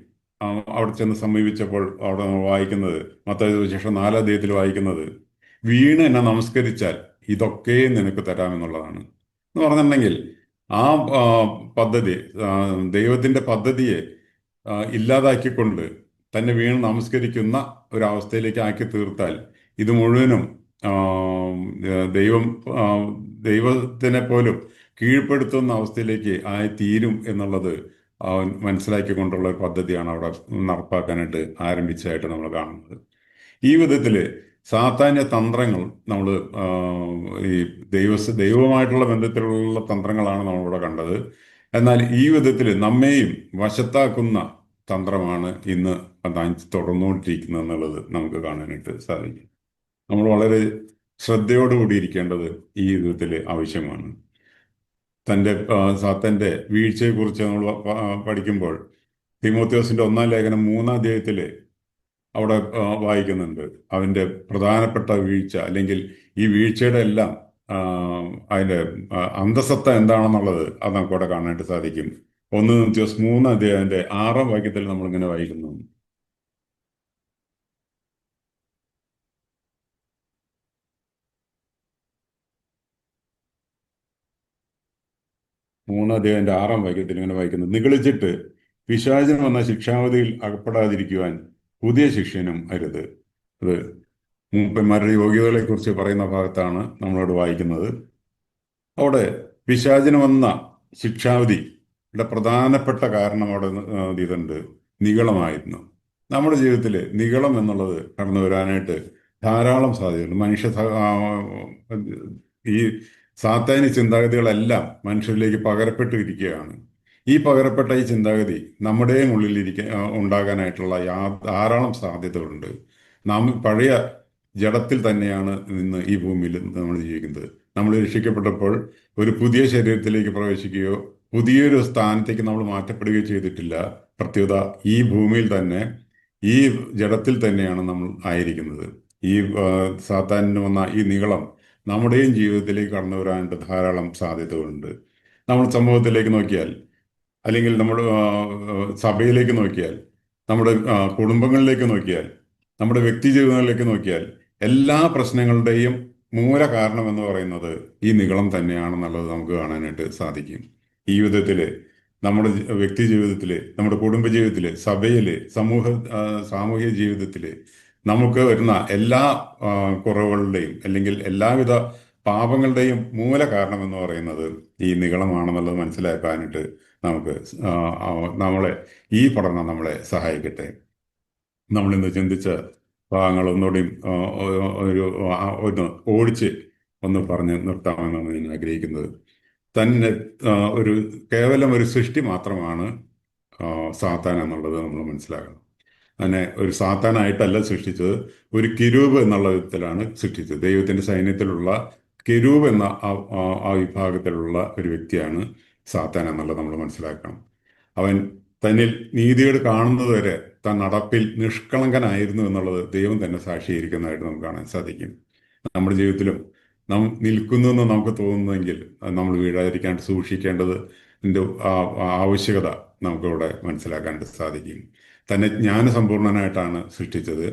അവിടെ ചെന്ന് സമീപിച്ചപ്പോൾ അവിടെ നമ്മൾ വായിക്കുന്നത്, മത്തായി സുവിശേഷം 4-ാം അധ്യായത്തിൽ വായിക്കുന്നത്, വീണ് എന്നെ നമസ്കരിച്ചാൽ ഇതൊക്കെ നിനക്ക് തരാമെന്നുള്ളതാണ്. എന്ന് പറഞ്ഞിട്ടുണ്ടെങ്കിൽ ആ പദ്ധതി, ദൈവത്തിൻ്റെ പദ്ധതിയെ ഇല്ലാതാക്കിക്കൊണ്ട് തന്നെ വീണ് നമസ്കരിക്കുന്ന ഒരവസ്ഥയിലേക്ക് ആക്കി തീർത്താൽ ഇത് മുഴുവനും ദൈവത്തിനെ പോലും കീഴ്പ്പെടുത്തുന്ന അവസ്ഥയിലേക്ക് ആയി തീരും എന്നുള്ളത് മനസ്സിലാക്കിക്കൊണ്ടുള്ള ഒരു പദ്ധതിയാണ് അവിടെ നടപ്പാക്കാനായിട്ട് ആരംഭിച്ചതായിട്ട് നമ്മൾ കാണുന്നത്. ഈ വിധത്തില് സാത്താന്യ തന്ത്രങ്ങൾ നമ്മൾ ഈ ദൈവമായിട്ടുള്ള ബന്ധത്തിലുള്ള തന്ത്രങ്ങളാണ് നമ്മളിവിടെ കണ്ടത്. എന്നാൽ ഈ വിധത്തിൽ നമ്മെയും വശത്താക്കുന്ന തന്ത്രമാണ് ഇന്ന് തുടർന്നുകൊണ്ടിരിക്കുന്നത് എന്നുള്ളത് നമുക്ക് കാണാനായിട്ട് സാധിക്കും. നമ്മൾ വളരെ ശ്രദ്ധയോടുകൂടി ഇരിക്കേണ്ടത് ഈ വിധത്തിൽ ആവശ്യമാണ്. സാത്താന്റെ വീഴ്ചയെക്കുറിച്ച് നമ്മൾ പഠിക്കുമ്പോൾ തീമോഥെയോസിന്റെ 1-ാം ലേഖനം 3-ാം അധ്യായത്തിൽ അവിടെ വായിക്കുന്നുണ്ട്. അവന്റെ പ്രധാനപ്പെട്ട വീഴ്ച, അല്ലെങ്കിൽ ഈ വീഴ്ചയുടെ എല്ലാം അതിന്റെ അന്തസത്ത എന്താണെന്നുള്ളത് അത് നമുക്കവിടെ കാണാനായിട്ട് സാധിക്കും. 1 തീമോഥെയോസ് 3-ാം അധ്യായത്തിന്റെ 6-ാം വാക്യത്തിൽ നമ്മളിങ്ങനെ വായിക്കുന്നു, 3-ാം അധ്യായത്തിന്റെ 6-ാം വാക്യത്തിൽ ഇങ്ങനെ വായിക്കുന്നു, നിഗളിച്ചിട്ട് പിശാചിന് വന്ന ശിക്ഷാവധിയിൽ അകപ്പെടാതിരിക്കുവാൻ പുതിയ ശിക്ഷനും അരുത്. അത് മൂപ്പന്മാരുടെ യോഗ്യതകളെ കുറിച്ച് പറയുന്ന ഭാഗത്താണ് നമ്മളോട് വായിക്കുന്നത്. അവിടെ പിശാചിന് വന്ന ശിക്ഷാവധിയുടെ പ്രധാനപ്പെട്ട കാരണം അവിടെ ഇതുണ്ട്, നിഗളമായിരുന്നു. നമ്മുടെ ജീവിതത്തിൽ നിഗളം എന്നുള്ളത് കടന്നു വരാനായിട്ട് ധാരാളം സാധ്യതയുണ്ട്. ഈ സാത്താന്യ ചിന്താഗതികളെല്ലാം മനുഷ്യരിലേക്ക് പകരപ്പെട്ടിരിക്കുകയാണ്. ഈ പകരപ്പെട്ട ഈ ചിന്താഗതി നമ്മുടെയും ഉള്ളിൽ ഉണ്ടാകാനായിട്ടുള്ള ധാരാളം സാധ്യതകളുണ്ട്. നാം പഴയ ജഡത്തിൽ തന്നെയാണ് ഇന്ന് ഈ ഭൂമിയിൽ നമ്മൾ ജീവിക്കുന്നത്. നമ്മൾ രക്ഷിക്കപ്പെട്ടപ്പോൾ ഒരു പുതിയ ശരീരത്തിലേക്ക് പ്രവേശിക്കുകയോ പുതിയൊരു സ്ഥാനത്തേക്ക് നമ്മൾ മാറ്റപ്പെടുകയോ ചെയ്തിട്ടില്ല. പ്രത്യുത ഈ ഭൂമിയിൽ തന്നെ ഈ ജഡത്തിൽ തന്നെയാണ് നമ്മൾ ആയിരിക്കുന്നത്. ഈ സാത്താനിന് വന്ന ഈ നീളം നമ്മുടെയും ജീവിതത്തിലേക്ക് കടന്നു വരാനായിട്ട് ധാരാളം സാധ്യതകളുണ്ട്. നമ്മൾ സമൂഹത്തിലേക്ക് നോക്കിയാൽ, അല്ലെങ്കിൽ നമ്മുടെ സഭയിലേക്ക് നോക്കിയാൽ, നമ്മുടെ കുടുംബങ്ങളിലേക്ക് നോക്കിയാൽ, നമ്മുടെ വ്യക്തി ജീവിതങ്ങളിലേക്ക് നോക്കിയാൽ, എല്ലാ പ്രശ്നങ്ങളുടെയും മൂല കാരണം എന്ന് പറയുന്നത് ഈ നിഗളം തന്നെയാണെന്നുള്ളത് നമുക്ക് കാണാനായിട്ട് സാധിക്കും. ഈ വിധത്തില് നമ്മുടെ വ്യക്തി ജീവിതത്തില്, നമ്മുടെ കുടുംബ ജീവിതത്തില്, സഭയില്, സാമൂഹിക ജീവിതത്തില് നമുക്ക് വരുന്ന എല്ലാ കുറവുകളുടെയും അല്ലെങ്കിൽ എല്ലാവിധ പാപങ്ങളുടെയും മൂല കാരണം എന്ന് പറയുന്നത് ഈ നിഗളമാണെന്നുള്ളത് മനസ്സിലാക്കാനായിട്ട് നമുക്ക് ആ, ആ, നമ്മളെ ഈ പഠനം നമ്മളെ സഹായിക്കട്ടെ. നമ്മളിന്ന് ചിന്തിച്ച ഭാഗങ്ങൾ ഒന്നുകൂടി ഒന്ന് ഓടിച്ച് ഒന്ന് പറഞ്ഞ് നിർത്താമെന്നാണ് ഞാൻ ആഗ്രഹിക്കുന്നത്. തന്നെ ആ, ഒരു കേവലം ഒരു സൃഷ്ടി മാത്രമാണ് ആ, സാത്താൻ എന്നുള്ളത് നമ്മൾ മനസ്സിലാക്കണം. അതിനെ ഒരു സാത്താനായിട്ടല്ല സൃഷ്ടിച്ചത്, ഒരു കിരൂബ് എന്നുള്ള വിധത്തിലാണ് സൃഷ്ടിച്ചത്. ദൈവത്തിന്റെ സൈന്യത്തിലുള്ള കിരൂബ് എന്ന ആ വിഭാഗത്തിലുള്ള ഒരു വ്യക്തിയാണ് സാത്താൻ എന്നുള്ളത് നമ്മൾ മനസ്സിലാക്കണം. അവൻ തന്നിൽ നീതിയോട് കാണുന്നത് വരെ താൻ നടപ്പിൽ നിഷ്കളങ്കനായിരുന്നു എന്നുള്ളത് ദൈവം തന്നെ സാക്ഷീകരിക്കുന്നതായിട്ട് നമുക്ക് കാണാൻ സാധിക്കും. നമ്മുടെ ജീവിതത്തിലും നാം നിൽക്കുന്നു എന്ന് നമുക്ക് തോന്നുന്നെങ്കിൽ അത് നമ്മൾ വീഴാതിരിക്കാണ്ട് സൂക്ഷിക്കേണ്ടത് ആവശ്യകത നമുക്കിവിടെ മനസ്സിലാക്കാനായിട്ട് സാധിക്കും. തന്നെ ജ്ഞാനസമ്പൂർണനായിട്ടാണ് സൃഷ്ടിച്ചത്.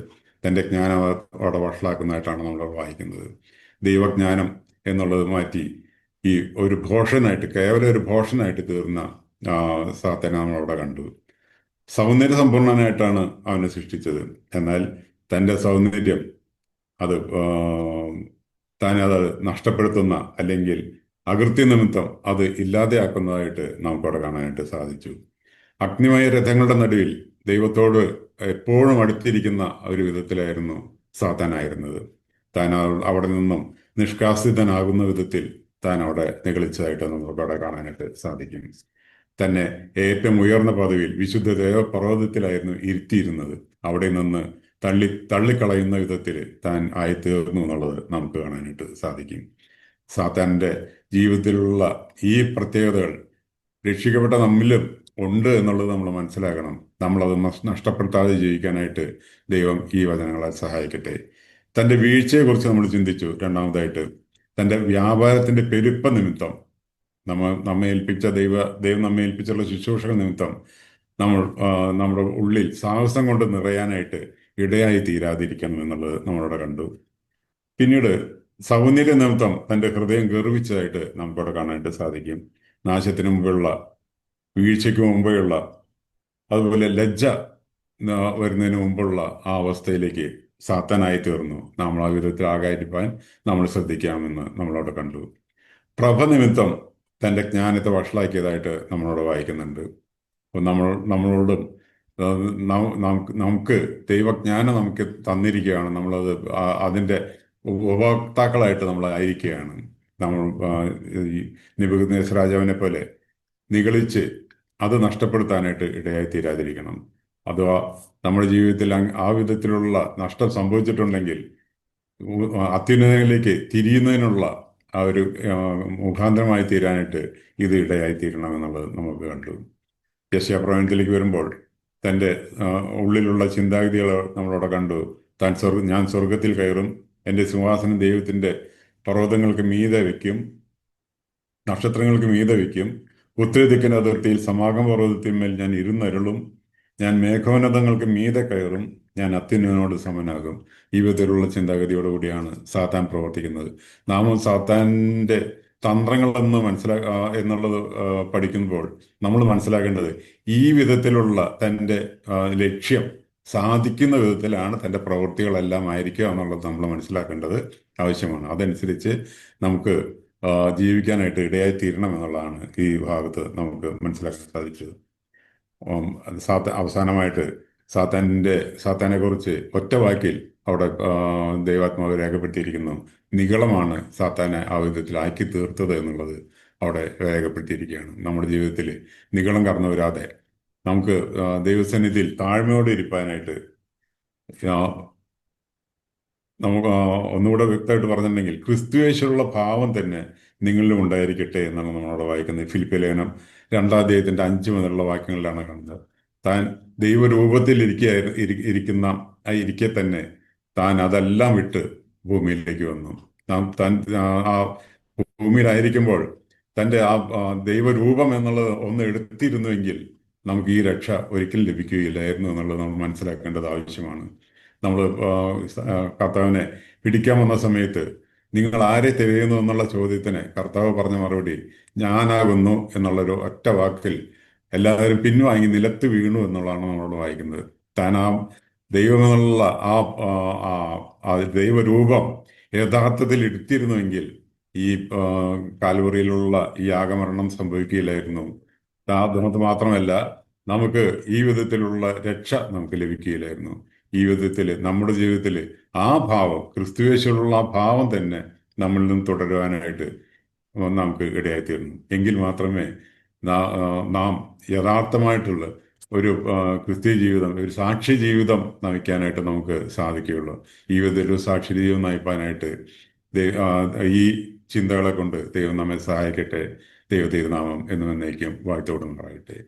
തൻ്റെ ജ്ഞാനം അവിടെ വഷളാക്കുന്നതായിട്ടാണ് നമ്മൾ വായിക്കുന്നത്. ദൈവജ്ഞാനം എന്നുള്ളത് മാറ്റി ഈ ഒരു ഭോഷനായിട്ട്, കേവലം ഒരു ഭോഷനായിട്ട് തീർന്ന സാത്തനെ നമ്മളവിടെ കണ്ടു. സൗന്ദര്യ സമ്പൂർണനായിട്ടാണ് അവനെ സൃഷ്ടിച്ചത്. എന്നാൽ തൻ്റെ സൗന്ദര്യം അത് താൻ അത് നഷ്ടപ്പെടുത്തുന്ന അല്ലെങ്കിൽ അകൃത്യ നിമിത്തം അത് ഇല്ലാതെയാക്കുന്നതായിട്ട് നമുക്കവിടെ കാണാനായിട്ട് സാധിച്ചു. അഗ്നിമയ രഥങ്ങളുടെ നടുവിൽ ദൈവത്തോട് എപ്പോഴും അടുത്തിരിക്കുന്ന ഒരു വിധത്തിലായിരുന്നു സാത്താനായിരുന്നത്. താൻ അവിടെ നിന്നും നിഷ്കാസിതനാകുന്ന വിധത്തിൽ താൻ അവിടെ നിഗളിച്ചതായിട്ട് നമുക്ക് അവിടെ കാണാനായിട്ട് സാധിക്കും. തന്നെ ഏറ്റവും ഉയർന്ന പദവിയിൽ വിശുദ്ധ ദേവപർവ്വതത്തിലായിരുന്നു ഇരുത്തിയിരുന്നത്. അവിടെ നിന്ന് തള്ളിക്കളയുന്ന വിധത്തിൽ താൻ ആയിത്തീർന്നു എന്നുള്ളത് നമുക്ക് കാണാനായിട്ട് സാധിക്കും. സാത്താന്റെ ജീവിതത്തിലുള്ള ഈ പ്രത്യേകതകൾ രക്ഷിക്കപ്പെട്ട നമ്മിലും ഉണ്ട് എന്നുള്ളത് നമ്മൾ മനസ്സിലാക്കണം. നമ്മളത് നഷ്ടപ്പെടുത്താതെ ജീവിക്കാനായിട്ട് ദൈവം ഈ വചനങ്ങളെ സഹായിക്കട്ടെ. തൻ്റെ വീഴ്ചയെക്കുറിച്ച് നമ്മൾ ചിന്തിച്ചു. രണ്ടാമതായിട്ട് തൻ്റെ വ്യാപാരത്തിന്റെ പെരുപ്പ നിമിത്തം നമ്മെ ഏൽപ്പിച്ച ദൈവം നമ്മെ ഏൽപ്പിച്ചുള്ള ശുശ്രൂഷകൾ നിമിത്തം നമ്മൾ നമ്മുടെ ഉള്ളിൽ സാഹസം കൊണ്ട് നിറയാനായിട്ട് ഇടയായി തീരാതിരിക്കണം എന്നുള്ളത് നമ്മളവിടെ കണ്ടു. പിന്നീട് സൗന്ദര്യ നിമിത്തം തൻ്റെ ഹൃദയം ഗർവിച്ചതായിട്ട് നമുക്കവിടെ കാണാനായിട്ട് സാധിക്കും. നാശത്തിന് മുമ്പുള്ള, വീഴ്ചയ്ക്ക് മുമ്പെയുള്ള, അതുപോലെ ലജ്ജ വരുന്നതിന് മുമ്പുള്ള ആ അവസ്ഥയിലേക്ക് സാത്താനായി തീർന്നു. നമ്മൾ ആ വിധത്തിൽ ആകാതിരിക്കാൻ നമ്മൾ ശ്രദ്ധിക്കാമെന്ന് നമ്മളവിടെ കണ്ടു. പ്രഭ നിമിത്തം തൻ്റെ ജ്ഞാനത്തെ വഷളാക്കിയതായിട്ട് നമ്മളോട് വായിക്കുന്നുണ്ട്. അപ്പോൾ നമ്മളോടും നമുക്ക് ദൈവജ്ഞാനം നമുക്ക് തന്നിരിക്കുകയാണ്. നമ്മളത് അതിൻ്റെ ഉപഭോക്താക്കളായിട്ട് നമ്മൾ ആയിരിക്കുകയാണ്. നമ്മൾ ഈ നെബൂഖദ്നേസർ രാജാവിനെ പോലെ നിഗളിച്ച് അത് നഷ്ടപ്പെടുത്താനായിട്ട് ഇടയായി തീരാതിരിക്കണം. അഥവാ നമ്മുടെ ജീവിതത്തിൽ ആ വിധത്തിലുള്ള നഷ്ടം സംഭവിച്ചിട്ടുണ്ടെങ്കിൽ അത്യുന്നതങ്ങളിലേക്ക് തിരിയുന്നതിനുള്ള ആ ഒരു മുഖാന്തരമായി തീരാനായിട്ട് ഇത് ഇടയായി തീരണമെന്നുള്ളത് നമുക്ക് കണ്ടു. യെശയ്യാപ്രവചനത്തിലേക്ക് വരുമ്പോൾ തൻ്റെ ഉള്ളിലുള്ള ചിന്താഗതികൾ നമ്മളവിടെ കണ്ടു. ഞാൻ സ്വർഗത്തിൽ കയറും, എൻ്റെ സിംഹാസനം ദൈവത്തിൻ്റെ പർവ്വതങ്ങൾക്ക് മീതെ വയ്ക്കും, നക്ഷത്രങ്ങൾക്ക് മീതെ വയ്ക്കും, ഉത്തരദിക്കിന് അതിർത്തിയിൽ സമാഗമ പർവ്വതത്തിന്മേൽ ഞാൻ ഇരുന്നരുളും, ഞാൻ മേഘോന്നതങ്ങൾക്ക് മീതെ കയറും, ഞാൻ അത്യുന്നതനോട് സമനാകും. ഈ വിധത്തിലുള്ള ചിന്താഗതിയോടുകൂടിയാണ് സാത്താൻ പ്രവർത്തിക്കുന്നത്. നാമും സാത്താൻ്റെ തന്ത്രങ്ങളെന്ന് എന്നുള്ളത് പഠിക്കുമ്പോൾ നമ്മൾ മനസ്സിലാക്കേണ്ടത് ഈ വിധത്തിലുള്ള തൻ്റെ ലക്ഷ്യം സാധിക്കുന്ന വിധത്തിലാണ് തൻ്റെ പ്രവൃത്തികളെല്ലാം ആയിരിക്കുക എന്നുള്ളത് നമ്മൾ മനസ്സിലാക്കേണ്ടത് ആവശ്യമാണ്. അതനുസരിച്ച് നമുക്ക് ജീവിക്കാനായിട്ട് ഇടയായി തീരണം എന്നുള്ളതാണ് ഈ ഭാഗത്ത് നമുക്ക് മനസ്സിലാക്കാൻ സാധിച്ചത്. അവസാനമായിട്ട് സാത്താനെ കുറിച്ച് ഒറ്റ വാക്കിൽ അവിടെ ദൈവാത്മാവ് രേഖപ്പെടുത്തിയിരിക്കുന്നു. നിഗളമാണ് സാത്താനെ ആ വിധത്തിൽ ആക്കി തീർത്തത് എന്നുള്ളത് അവിടെ രേഖപ്പെടുത്തിയിരിക്കുകയാണ്. നമ്മുടെ ജീവിതത്തിൽ നിഗളം കടന്നു വരാതെ നമുക്ക് ദൈവസന്നിധിയിൽ താഴ്മയോടെ ഇരിക്കാനായിട്ട് നമുക്ക് ഒന്നുകൂടെ വ്യക്തമായിട്ട് പറഞ്ഞിട്ടുണ്ടെങ്കിൽ ക്രിസ്തുയേശുള്ള ഭാവം തന്നെ നിങ്ങളിലും ഉണ്ടായിരിക്കട്ടെ എന്നാണ് നമ്മളവിടെ വായിക്കുന്നത്. ഫിലിപ്പിയ ലേഖനം 2-ാം അധ്യായത്തിന്റെ 5 മുതലുള്ള വാക്യങ്ങളിലാണ് കാണുന്നത്. താൻ ദൈവരൂപത്തിൽ ഇരിക്കെ തന്നെ താൻ അതെല്ലാം വിട്ട് ഭൂമിയിലേക്ക് വന്നു. ആ ഭൂമിയിലായിരിക്കുമ്പോൾ തൻ്റെ ദൈവരൂപം എന്നുള്ളത് ഒന്ന് എടുത്തിരുന്നുവെങ്കിൽ നമുക്ക് ഈ രക്ഷ ഒരിക്കലും ലഭിക്കുകയില്ലായിരുന്നു എന്നുള്ളത് നമ്മൾ മനസ്സിലാക്കേണ്ടത് ആവശ്യമാണ്. നമ്മൾ കർത്താവിനെ പിടിക്കാൻ വന്ന സമയത്ത് നിങ്ങൾ ആരെ തിരയുന്നു എന്നുള്ള ചോദ്യത്തിന് കർത്താവ് പറഞ്ഞ മറുപടി ഞാനാകുന്നു എന്നുള്ളൊരു ഒറ്റ വാക്കിൽ എല്ലാവരും പിൻവാങ്ങി നിലത്ത് വീണു എന്നുള്ളതാണ് നമ്മളോട് വായിക്കുന്നത്. താൻ ആ ദൈവമെന്നുള്ള ആ ദൈവരൂപം യഥാർത്ഥത്തിൽ എടുത്തിരുന്നുവെങ്കിൽ ഈ കാൽവറിയിലുള്ള ഈ യാഗമരണം സംഭവിക്കുകയില്ലായിരുന്നു. അത് മാത്രമല്ല, നമുക്ക് ഈ വിധത്തിലുള്ള രക്ഷ നമുക്ക് ലഭിക്കുകയില്ലായിരുന്നു. ഈ വിധത്തിൽ നമ്മുടെ ജീവിതത്തിൽ ആ ഭാവം, ക്രിസ്തുയേശുവിലുള്ള ആ ഭാവം തന്നെ നമ്മളിൽ നിന്ന് തുടരുവാനായിട്ട് നമുക്ക് ഇടയായിത്തീരുന്നു. എങ്കിൽ മാത്രമേ നാം യഥാർത്ഥമായിട്ടുള്ള ഒരു ക്രിസ്തീയ ജീവിതം, ഒരു സാക്ഷി ജീവിതം നയിക്കാനായിട്ട് നമുക്ക് സാധിക്കുകയുള്ളൂ. ഈ വിധത്തിൽ ഒരു സാക്ഷി ജീവിതം നയിക്കാനായിട്ട് ഈ ചിന്തകളെ കൊണ്ട് ദൈവം നമ്മെ സഹായിക്കട്ടെ. ദൈവ തിരുനാമം എന്നും എന്നേക്കും വാഴ്ത്തോടും പറയട്ടെ.